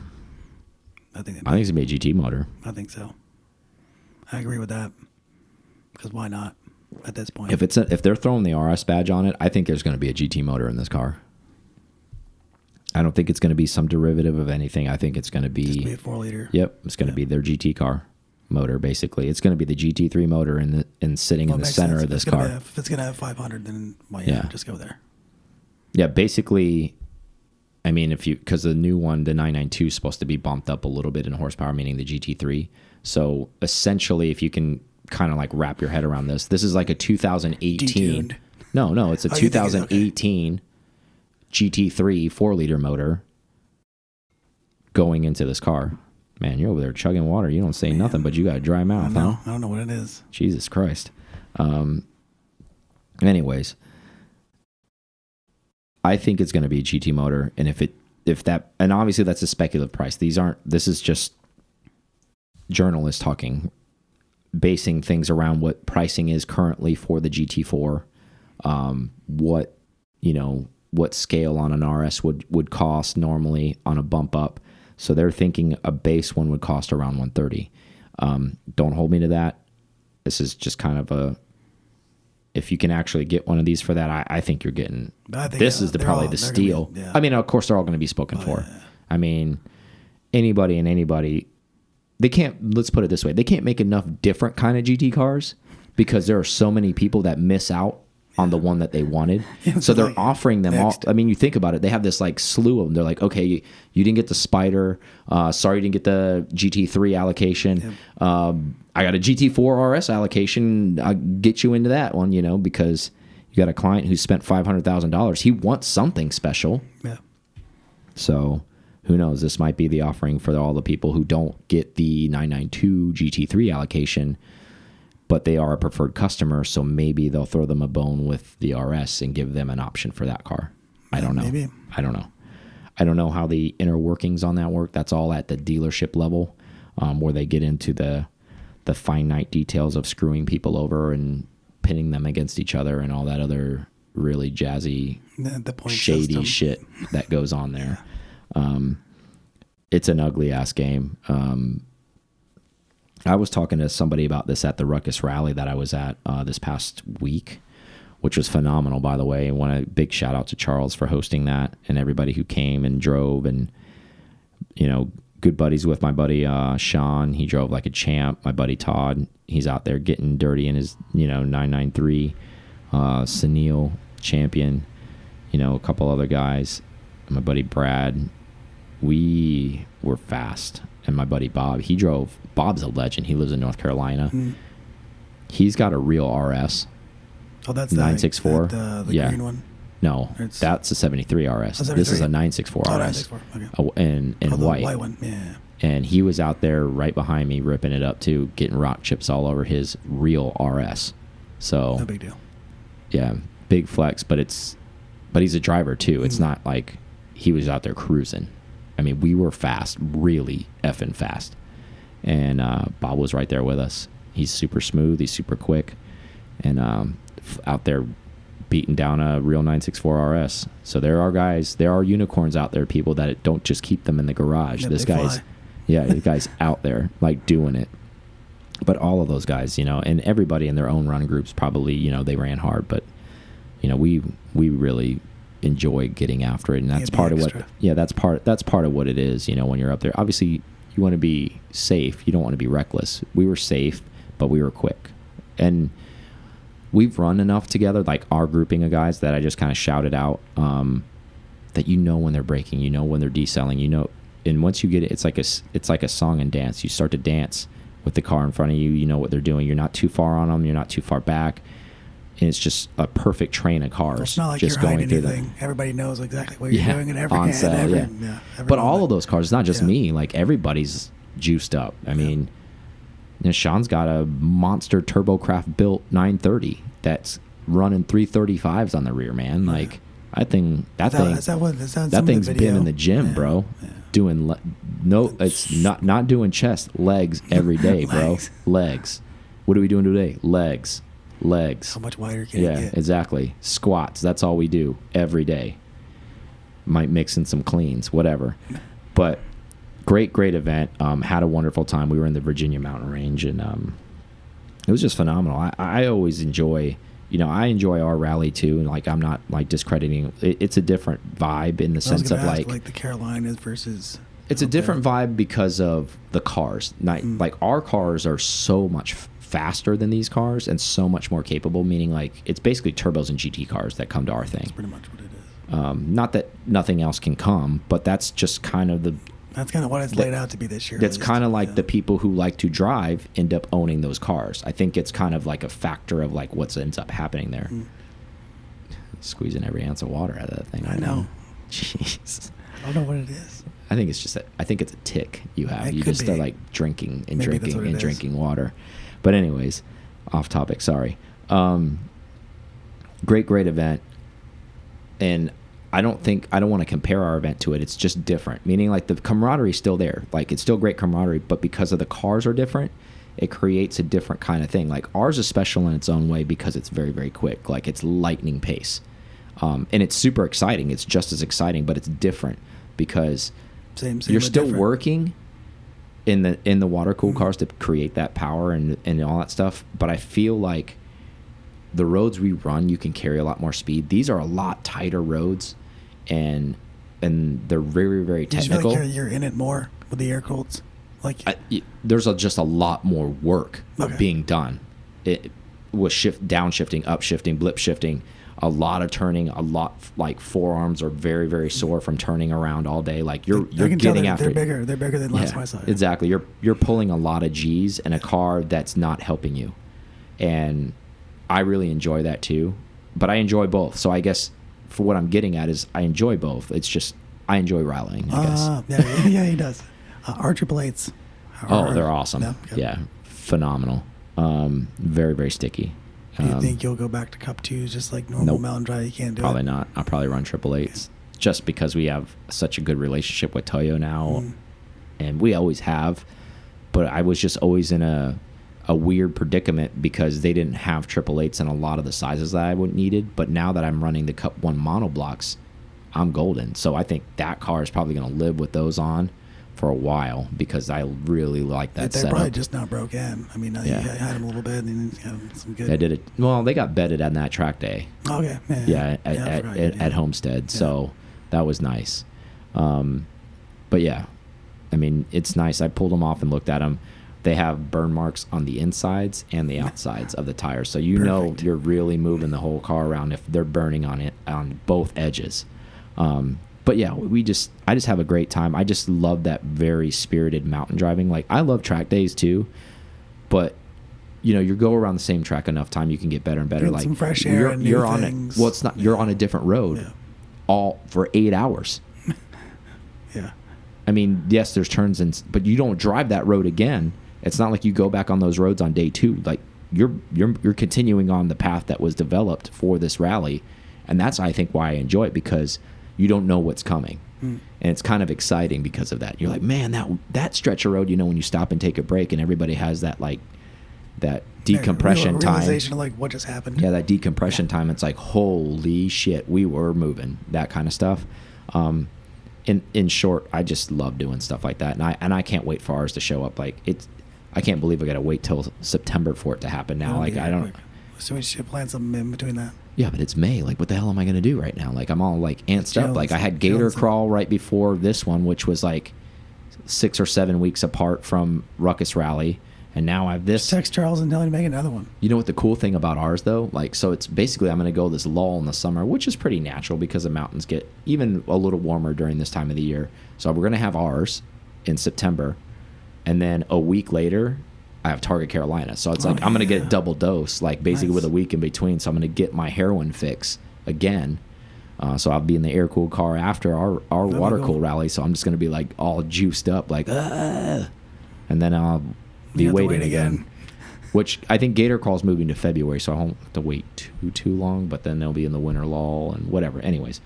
I think it's going to be a GT motor. I think so. I agree with that. Because why not at this point? If they're throwing the RS badge on it, I think there's going to be a GT motor in this car. I don't think it's going to be some derivative of anything. I think it's going to be a 4-liter. Yep, it's going to be their GT car. motor. Basically, it's going to be the GT3 motor and sitting in the center of this car. If it's going to have 500, then just go there. Yeah, basically. I mean, because the new one, the 992, is supposed to be bumped up a little bit in horsepower, meaning the GT3. So essentially, if you can kind of like wrap your head around this is like a 2018. Detuned. No, it's a 2018 GT3 4-liter motor going into this car. Man, you're over there chugging water. You don't say nothing, but you got a dry mouth, huh? I don't know what it is. Jesus Christ. Anyways. I think it's going to be a GT motor, and and obviously that's a speculative price. This is just journalists talking, basing things around what pricing is currently for the GT4, what scale on an RS would cost normally on a bump up. So they're thinking a base one would cost around 130. Don't hold me to that. This is just kind of if you can actually get one of these for that, I think you're getting. This is probably the steal. Yeah. I mean, of course, they're all going to be spoken for. Yeah. I mean, anybody, they can't. Let's put it this way: they can't make enough different kind of GT cars because there are so many people that miss out on the one that they wanted. So they're offering them all. I mean, you think about it; they have this like slew of them. They're like, okay, you didn't get the Spider. Sorry, you didn't get the GT3 allocation. Yep. I got a GT4RS allocation. I'll get you into that one, because you got a client who spent $500,000. He wants something special. Yeah. So who knows? This might be the offering for all the people who don't get the 992 GT3 allocation, but they are a preferred customer. So maybe they'll throw them a bone with the RS and give them an option for that car. I don't know. Maybe. I don't know. I don't know how the inner workings on that work. That's all at the dealership level, where they get into the finite details of screwing people over and pinning them against each other and all that other really jazzy, shady system. Shit that goes on there. It's an ugly ass game. I was talking to somebody about this at the Ruckus rally that I was at this past week, which was phenomenal, by the way. And a big shout out to Charles for hosting that and everybody who came and drove and, good buddies with my buddy Sean. He drove like a champ. My buddy Todd, he's out there getting dirty in his 993. Sunil, champion. A couple other guys. My buddy Brad. We were fast. And my buddy Bob, Bob's a legend. He lives in North Carolina. He's got a real RS. Oh, that's 964. The green one. No, that's a 73 RS. This is a 964 RS. 964. Okay. And the white. White one. Yeah. And he was out there right behind me ripping it up too, getting rock chips all over his real RS. So no big deal. Yeah, big flex, but he's a driver too. It's not like he was out there cruising. I mean, we were fast, really effing fast. And Bob was right there with us. He's super smooth. He's super quick. And out there beating down a real 964 RS. So there are unicorns out there, people that don't just keep them in the garage. Yeah, this guy's out there like doing it. But all of those guys, and everybody in their own run groups probably, they ran hard, but we really enjoy getting after it, and that's part of what that's part of what it is, when you're up there. Obviously you want to be safe, you don't want to be reckless. We were safe, but we were quick. And we've run enough together, like our grouping of guys, that I just kind of shouted out that when they're braking, when they're decelling, and once you get it, it's like a song and dance. You start to dance with the car in front of you, you know what they're doing. You're not too far on them, you're not too far back, and it's just a perfect train of cars. It's not like just you're hiding anything. Everybody knows exactly what you're doing, and but all of those cars, not just me. Like everybody's juiced up. I mean, Sean's got a monster TurboCraft built 930 that's running 335s on the rear, man. Like that thing's been in the gym, bro. Yeah. Doing it's not doing chest, legs every day, bro. Legs. What are we doing today? Legs. How much wider can you get? Yeah, exactly. Squats. That's all we do every day. Might mix in some cleans, whatever. But great event. Had a wonderful time. We were in the Virginia Mountain Range, and it was just phenomenal. I always enjoy, I enjoy our rally too, and like I'm not like discrediting. It's a different vibe in the sense of like the Carolinas versus It's a different vibe because of the cars. Like our cars are so much faster than these cars and so much more capable, meaning like it's basically turbos and GT cars that come to our thing. That's pretty much what it is. Not that nothing else can come, but that's just kind of the... That's kind of what it's laid out to be this year. That's kind of like the people who like to drive end up owning those cars. I think it's kind of like a factor of like what ends up happening there. Squeezing every ounce of water out of that thing. I know. Jeez. I don't know what it is. I think it's just I think it's a tick you have. It You could just be. are like drinking and Maybe drinking and is. drinking water. But anyways, off topic. Sorry. Great event, and I don't want to compare our event to it. It's just different. Meaning like the camaraderie is still there. Like it's still great camaraderie, but because of the cars are different, it creates a different kind of thing. Like ours is special in its own way because it's very quick. Like it's lightning pace, and it's super exciting. It's just as exciting, but it's different because Same you're still different. working in the water cooled cars to create that power and all that stuff. But I feel like the roads we run, you can carry a lot more speed. These are a lot tighter roads, and they're very technical. You feel like you're in it more with the air cooleds. Like there's just a lot more work being done. It was downshifting, upshifting, blip shifting, a lot of turning, a lot like forearms are very sore from turning around all day. Like you're getting after it. They're bigger than last time I saw it. Exactly. You're pulling a lot of G's in a car that's not helping you, and I really enjoy that too. But I enjoy both. So I guess for what I'm getting at is I enjoy both. It's just I enjoy rallying, I guess. Yeah, he does. Our Triple Eights. They're awesome. Yeah, phenomenal. Very sticky. Do you think you'll go back to Cup 2s just like normal mountain drive? You can't do probably it? Not. I'll probably run Triple 8s just because we have such a good relationship with Toyo now, and we always have. But I was just always in a weird predicament because they didn't have Triple 8s in a lot of the sizes that I would needed. But now that I'm running the Cup 1 monoblocks, I'm golden. So I think that car is probably going to live with those on for a while because I really like that They're setup. probably just not broke in. I mean, you had them a little bit, and you had some good. They did it. Well, they got bedded on that track day. Okay. At Homestead. Yeah. So that was nice. But yeah, I mean, it's nice. I pulled them off and looked at them. They have burn marks on the insides and the outsides of the tires, so you know you're really moving the whole car around if they're burning on it on both edges. But yeah, I just have a great time. I just love that very spirited mountain driving. Like I love track days too, but you go around the same track enough time, you can get better and better. Like some fresh air and new on things. it. Well, it's not. You're on a different road, all for 8 hours. Yeah. I mean, yes, there's turns but you don't drive that road again. It's not like you go back on those roads on day 2. Like you're continuing on the path that was developed for this rally, and that's I think why I enjoy it because you don't know what's coming, and it's kind of exciting because of that. You're like, man, that stretch of road, when you stop and take a break, and everybody has that that decompression time. Realization of like what just happened. Yeah, that decompression time. It's like, holy shit, we were moving. That kind of stuff. In short, I just love doing stuff like that, and I can't wait for ours to show up. Like I can't believe I got to wait till September for it to happen now. Like I don't. Quick. So we should plan something in between that. Yeah, but it's May. Like, what the hell am I going to do right now? Like, I'm all, like, antsed up. Like, I had Gator Crawl right before this one, which was, like, 6 or 7 weeks apart from Ruckus Rally. And now I have this. Just text Charles and tell him to make another one. You know what the cool thing about ours, though? Like, so it's basically I'm going to go this lull in the summer, which is pretty natural because the mountains get even a little warmer during this time of the year. So we're going to have ours in September. And then a week later, I have Target Carolina. So it's like I'm going to get a double dose, like basically with a week in between. So I'm going to get my heroin fix again. So I'll be in the air-cooled car after our water-cooled rally. So I'm just going to be like all juiced up, like, and then I'll be waiting again. Which I think Gator Crawl's moving to February, so I won't have to wait too long. But then they'll be in the winter lull and whatever. Anyways,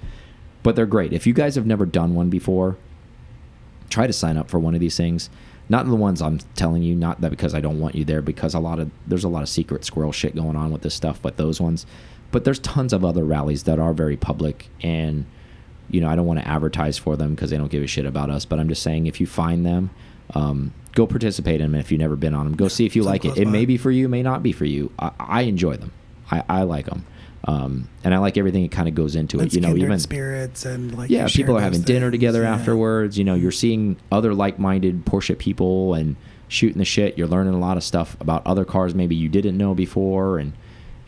but they're great. If you guys have never done one before, try to sign up for one of these things. Not the ones I'm telling you, not that because I don't want you there, because there's a lot of secret squirrel shit going on with this stuff, but those ones. But there's tons of other rallies that are very public, and I don't want to advertise for them because they don't give a shit about us, but I'm just saying if you find them, go participate in them. If you've never been on them, go see if you like it. It may be for you, may not be for you. I enjoy them. I like them. And I like everything that kind of goes into it. You know, even spirits and like people are having dinner together afterwards. You know, you're seeing other like-minded Porsche people and shooting the shit. You're learning a lot of stuff about other cars maybe you didn't know before, and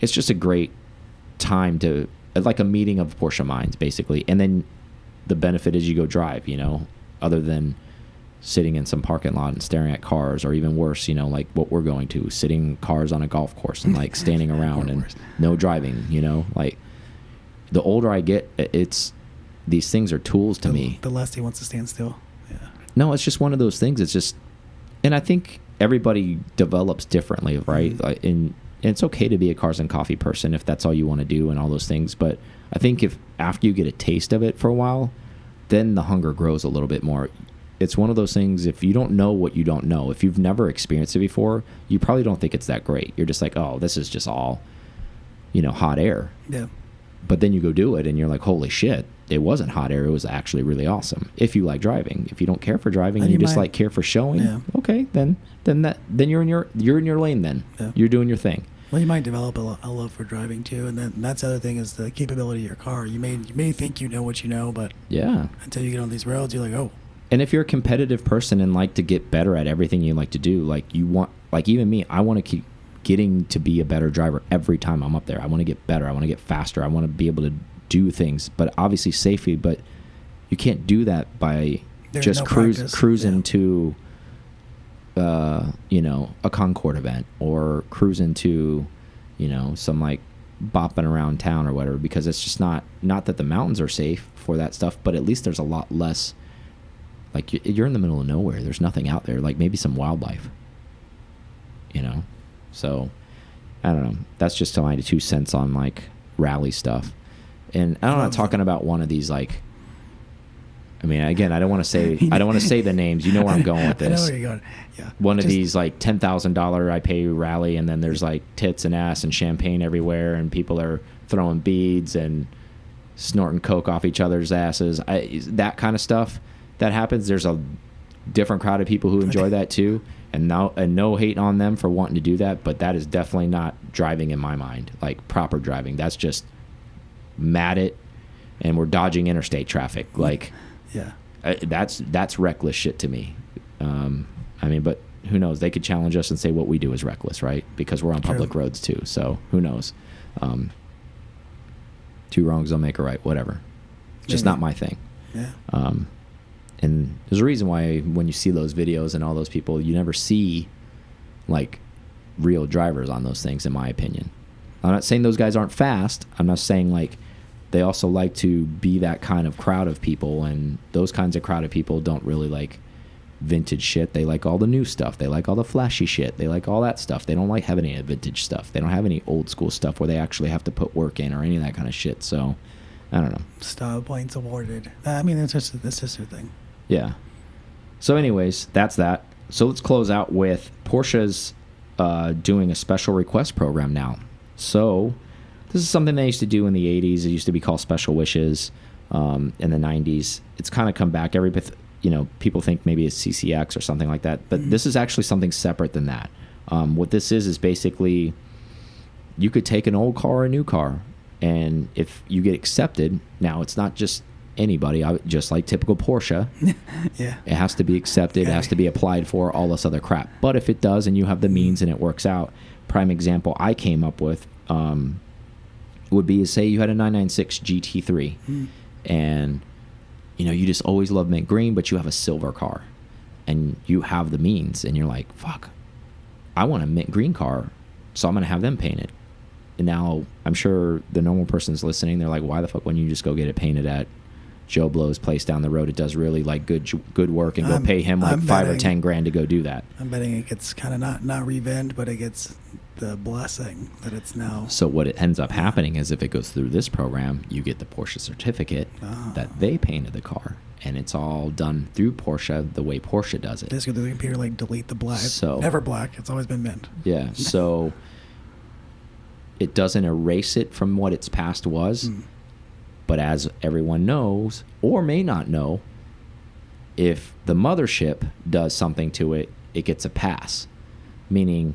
it's just a great time to like a meeting of Porsche minds basically. And then the benefit is you go drive. You know, other than sitting in some parking lot and staring at cars, or even worse, you know, like what we're going to, sitting cars on a golf course and like standing around and no driving, you know. Like the older I get, it's these things are tools to me. The less he wants to stand still. Yeah. No, it's just one of those things. It's just, and I think everybody develops differently, right? Like, and it's okay to be a cars and coffee person if that's all you want to do and all those things. But I think if after you get a taste of it for a while, then the hunger grows a little bit more. It's one of those things, if you don't know what you don't know, if you've never experienced it before, you probably don't think it's that great. You're just like, oh, this is just all, you know, hot air. Yeah. But then you go do it and you're like, holy shit, it wasn't hot air. It was actually really awesome. If you like driving. If you don't care for driving and you just like care for showing, okay, then you're in your lane then. Yeah. You're doing your thing. Well, you might develop a love for driving too, and then that's the other thing is the capability of your car. You may think you know what you know, but yeah, until you get on these roads, you're like, oh. And if you're a competitive person and like to get better at everything you like to do, like you want, like even me, I want to keep getting to be a better driver every time I'm up there. I want to get better. I want to get faster. I want to be able to do things, but obviously safely. But you can't do that by just cruising to, you know, a Concord event or cruising to, you know, some like bopping around town or whatever, because it's just not that the mountains are safe for that stuff, but at least there's a lot less. Like, you're in the middle of nowhere. There's nothing out there. Like, maybe some wildlife. You know? So, I don't know. That's just my 2 cents on, like, rally stuff. And I'm not talking about one of these, like... I mean, again, I don't want to say the names. You know where I'm going with this. I know where you're going. Yeah. One of these, like, $10,000 I pay rally, and then there's, like, tits and ass and champagne everywhere, and people are throwing beads and snorting coke off each other's asses. That kind of stuff. That happens. There's a different crowd of people who enjoy that too, and no hate on them for wanting to do that, but that is definitely not driving in my mind, like proper driving. That's just mad it, and we're dodging interstate traffic. Like, yeah, that's reckless shit to me. I mean, but who knows? They could challenge us and say what we do is reckless, right? Because we're on public roads too. So who knows? 2 wrongs don't make a right. Whatever. Just not my thing. Yeah. And there's a reason why when you see those videos and all those people, you never see, like, real drivers on those things, in my opinion. I'm not saying those guys aren't fast. I'm not saying, like, they also like to be that kind of crowd of people, and those kinds of crowd of people don't really like vintage shit. They like all the new stuff. They like all the flashy shit. They like all that stuff. They don't like having any vintage stuff. They don't have any old school stuff where they actually have to put work in or any of that kind of shit. So, I don't know. Style points awarded. I mean, that's just the sister thing. Yeah. So anyways, that's that. So let's close out with Porsche's doing a special request program now. So this is something they used to do in the 80s. It used to be called Special Wishes in the 90s. It's kind of come back. You know, people think maybe it's CCX or something like that. But this is actually something separate than that. What this is basically you could take an old car or a new car. And if you get accepted, now it's not just anybody, just like typical Porsche. Yeah. It has to be accepted, it has to be applied for, all this other crap. But if it does and you have the means and it works out, prime example I came up with would be, say you had a 996 GT3 and you know, you just always love mint green, but you have a silver car and you have the means and you're like, fuck, I want a mint green car, so I'm going to have them paint it. And now I'm sure the normal person's listening, they're like, why the fuck wouldn't you just go get it painted at Joe Blow's place down the road? It does really like good work, and go pay him like $5 or $10 to go do that. I'm betting it gets kind of not revamped, but it gets the blessing that it's now. So what it ends up happening is, if it goes through this program, you get the Porsche certificate that they painted the car, and it's all done through Porsche the way Porsche does it. Just go to the computer, like delete the black. So never black. It's always been mint. Yeah. So it doesn't erase it from what its past was. But as everyone knows, or may not know, if the mothership does something to it, it gets a pass. Meaning,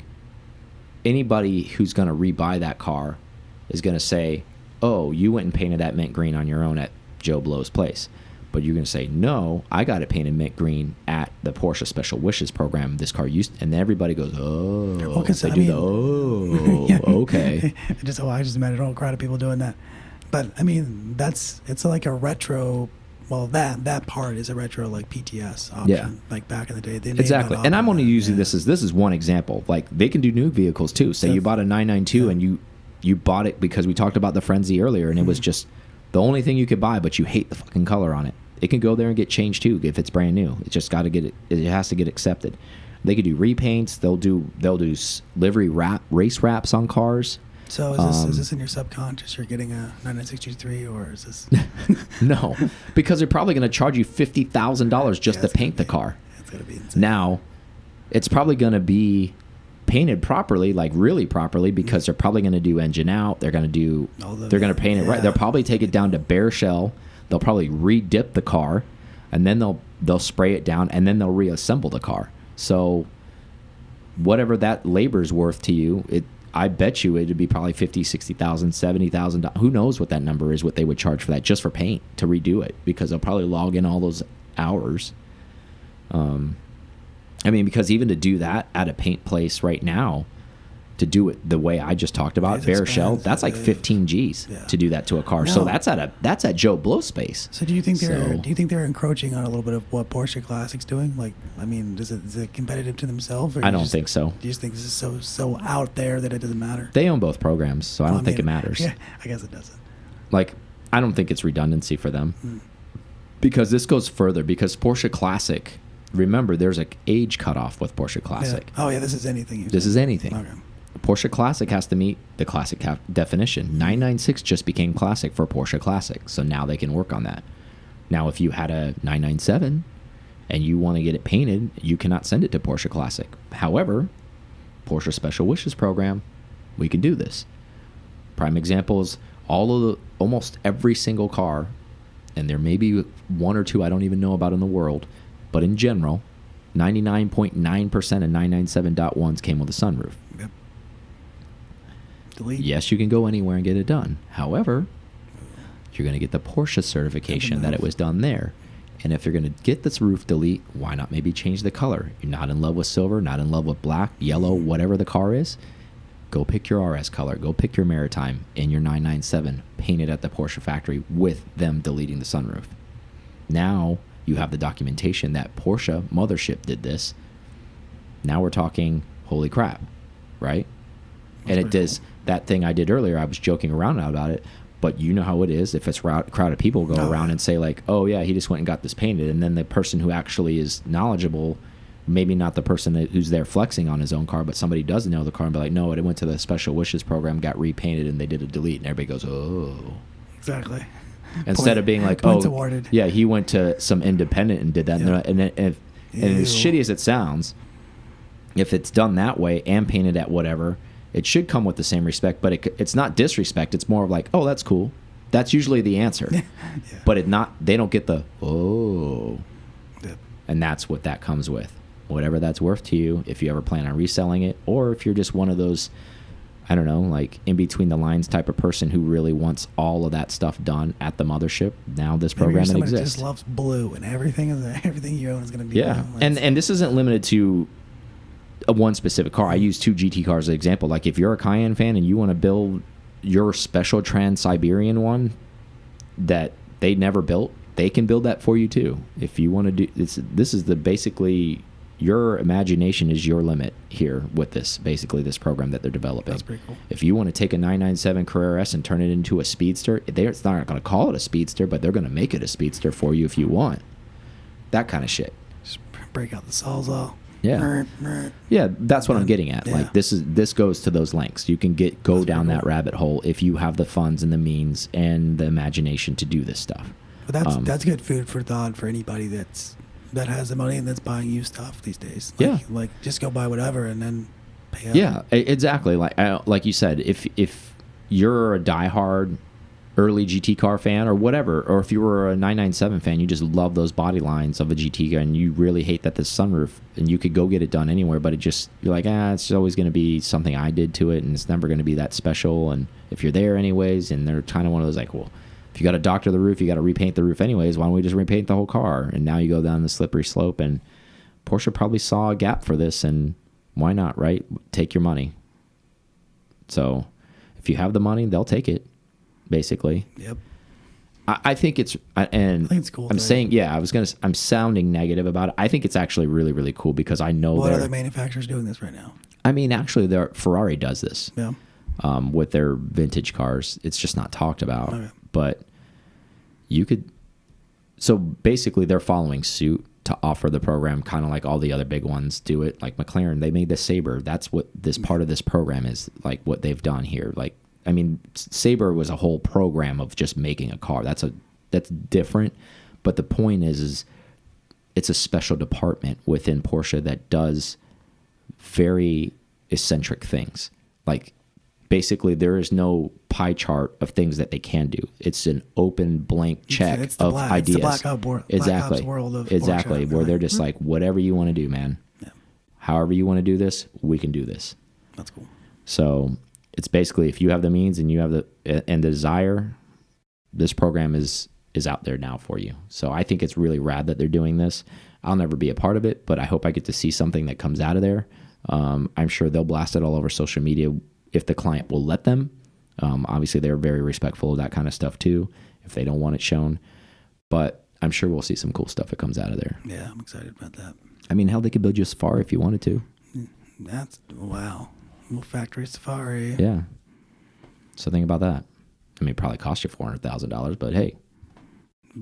anybody who's going to rebuy that car is going to say, oh, you went and painted that mint green on your own at Joe Blow's place. But you're going to say, no, I got it painted mint green at the Porsche Special Wishes program. This car used, and then everybody goes, oh, well, they do the, yeah. Okay. I just imagine a whole crowd of people doing that. But I mean, it's like a retro. Well, that part is a retro like PTS option. Yeah. Like back in the day. They made Exactly. that And I'm only option. using this is one example. Like they can do new vehicles too. Say you bought a 992 and you bought it because we talked about the Frenzy earlier, and it was just the only thing you could buy, but you hate the fucking color on it. It can go there and get changed too if it's brand new. It just got to get it. It has to get accepted. They could do repaints. They'll do livery race wraps on cars. So is this in your subconscious? You're getting a 996 GT3, or is this? No, because they're probably going to charge you $50,000 just to paint the car. It's gonna be insane. Now, it's probably going to be painted properly, like really properly, because they're probably going to do engine out. They're going to do. They're going to paint it right. They'll probably take it down to bare shell. They'll probably re-dip the car, and then they'll spray it down, and then they'll reassemble the car. So whatever that labor's worth to you, I bet you it'd be probably $50,000, $60,000, $70,000. Who knows what that number is? What they would charge for that just for paint to redo it, because they'll probably log in all those hours. I mean, because even to do that at a paint place right now, to do it the way I just talked about, bare shell, that's like 15 G's to do that to a car. No. So that's at Joe Blow space. So do you think they're encroaching on a little bit of what Porsche Classic's doing? Like, I mean, is it competitive to themselves? I don't think so. Do you just think this is so out there that it doesn't matter? They own both programs, so I don't think it matters. Yeah, I guess it doesn't. Like, I don't think it's redundancy for them. Because this goes further, because Porsche Classic, remember, there's an age cutoff with Porsche Classic. Yeah. Oh yeah, this is anything. This is anything. Okay. Porsche Classic has to meet the Classic definition. 996 just became Classic for Porsche Classic, so now they can work on that. Now, if you had a 997 and you want to get it painted, you cannot send it to Porsche Classic. However, Porsche Special Wishes program, we can do this. Prime example is almost every single car, and there may be one or two I don't even know about in the world, but in general, 99.9% of 997.1s came with a sunroof. Yep. Delete. Yes, you can go anywhere and get it done. However, you're going to get the Porsche certification that it was done there. And if you're going to get this roof delete, why not maybe change the color? You're not in love with silver, not in love with black, yellow, whatever the car is. Go pick your RS color. Go pick your Maritime in your 997. Paint it at the Porsche factory with them deleting the sunroof. Now you have the documentation that Porsche mothership did this. Now we're talking, holy crap, right? And it does that thing I did earlier. I was joking around about it, but you know how it is. If it's a crowd of people go around and say like, oh yeah, he just went and got this painted, and then the person who actually is knowledgeable, maybe not the person who's there flexing on his own car, but somebody doesn't know the car and be like, no, it went to the Special Wishes program, got repainted, and they did a delete, and everybody goes, oh. Exactly. Instead of being like, oh, awarded. Yeah, he went to some independent and did that. Yeah. And as shitty as it sounds, if it's done that way and painted at whatever, it should come with the same respect, but it's not disrespect. It's more of like, oh, that's cool. That's usually the answer. Yeah. But they don't get the, oh. Yeah. And that's what that comes with. Whatever that's worth to you, if you ever plan on reselling it, or if you're just one of those, I don't know, like in between the lines type of person who really wants all of that stuff done at the mothership. Now this program exists. Somebody just loves blue, and everything you own is going to be blue. And this isn't limited to one specific car. I use 2 GT cars as an example. Like if you're a Cayenne fan and you want to build your special Trans-Siberian one that they never built, they can build that for you too. If you want to do this is the basically your imagination is your limit here with this this program that they're developing. That's pretty cool. If you want to take a 997 Carrera S and turn it into a speedster, they're not going to call it a speedster, but they're going to make it a speedster for you if you want. That kind of shit. Just break out the Sawzall. Yeah. Yeah, that's what I'm getting at. Yeah. Like this goes to those lengths. You can go down that rabbit hole if you have the funds and the means and the imagination to do this stuff. But that's good food for thought for anybody that has the money and that's buying used stuff these days. Like just go buy whatever and then pay up. Yeah, exactly. Like you said, if you're a diehard early GT car fan or whatever, or if you were a 997 fan, you just love those body lines of a GT car and you really hate that this sunroof, and you could go get it done anywhere, but you're like, it's always going to be something I did to it and it's never going to be that special. And if you're there anyways, and they're kind of one of those like, well, if you got to doctor the roof, you got to repaint the roof anyways, why don't we just repaint the whole car? And now you go down the slippery slope, and Porsche probably saw a gap for this, and why not, right? Take your money. So if you have the money, they'll take it. Basically, yep. I think it's, and I think it's cool. I'm saying, yeah, I'm sounding negative about it. I think it's actually really, really cool because I know what other manufacturers doing this right now. I mean, actually, Ferrari does this. Yeah. With their vintage cars, it's just not talked about. Okay. But you could. So basically, they're following suit to offer the program, kind of like all the other big ones do it. Like McLaren, they made the Sabre. That's what this part of this program is, like what they've done here. Like, I mean, Sabre was a whole program of just making a car. That's different. But the point is it's a special department within Porsche that does very eccentric things. Like, basically, there is no pie chart of things that they can do. It's an open blank check of ideas. It's the Black Ops world of exactly, Porsche. Where they're just like, whatever you want to do, man. Yeah. However you want to do this, we can do this. That's cool. So it's basically, if you have the means and you have the desire, this program is out there now for you. So I think it's really rad that they're doing this. I'll never be a part of it, but I hope I get to see something that comes out of there. I'm sure they'll blast it all over social media if the client will let them. Obviously, they're very respectful of that kind of stuff too, if they don't want it shown. But I'm sure we'll see some cool stuff that comes out of there. Yeah, I'm excited about that. I mean, hell, they could build you a Safari if you wanted to. That's, wow. Little factory Safari. Yeah. So think about that. I mean, it probably cost you $400,000, but hey,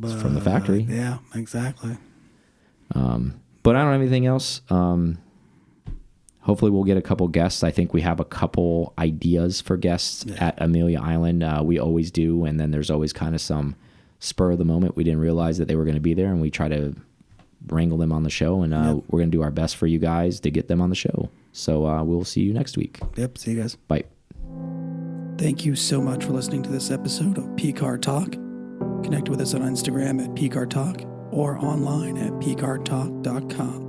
it's from the factory. Yeah, exactly. But I don't have anything else. Hopefully we'll get a couple guests. I think we have a couple ideas for guests at Amelia Island. We always do, and then there's always kind of some spur of the moment. We didn't realize that they were going to be there, and we try to wrangle them on the show, and we're going to do our best for you guys to get them on the show. So we'll see you next week. Yep, see you guys. Bye. Thank you so much for listening to this episode of PCar Talk. Connect with us on Instagram at PCar Talk or online at PCarTalk.com.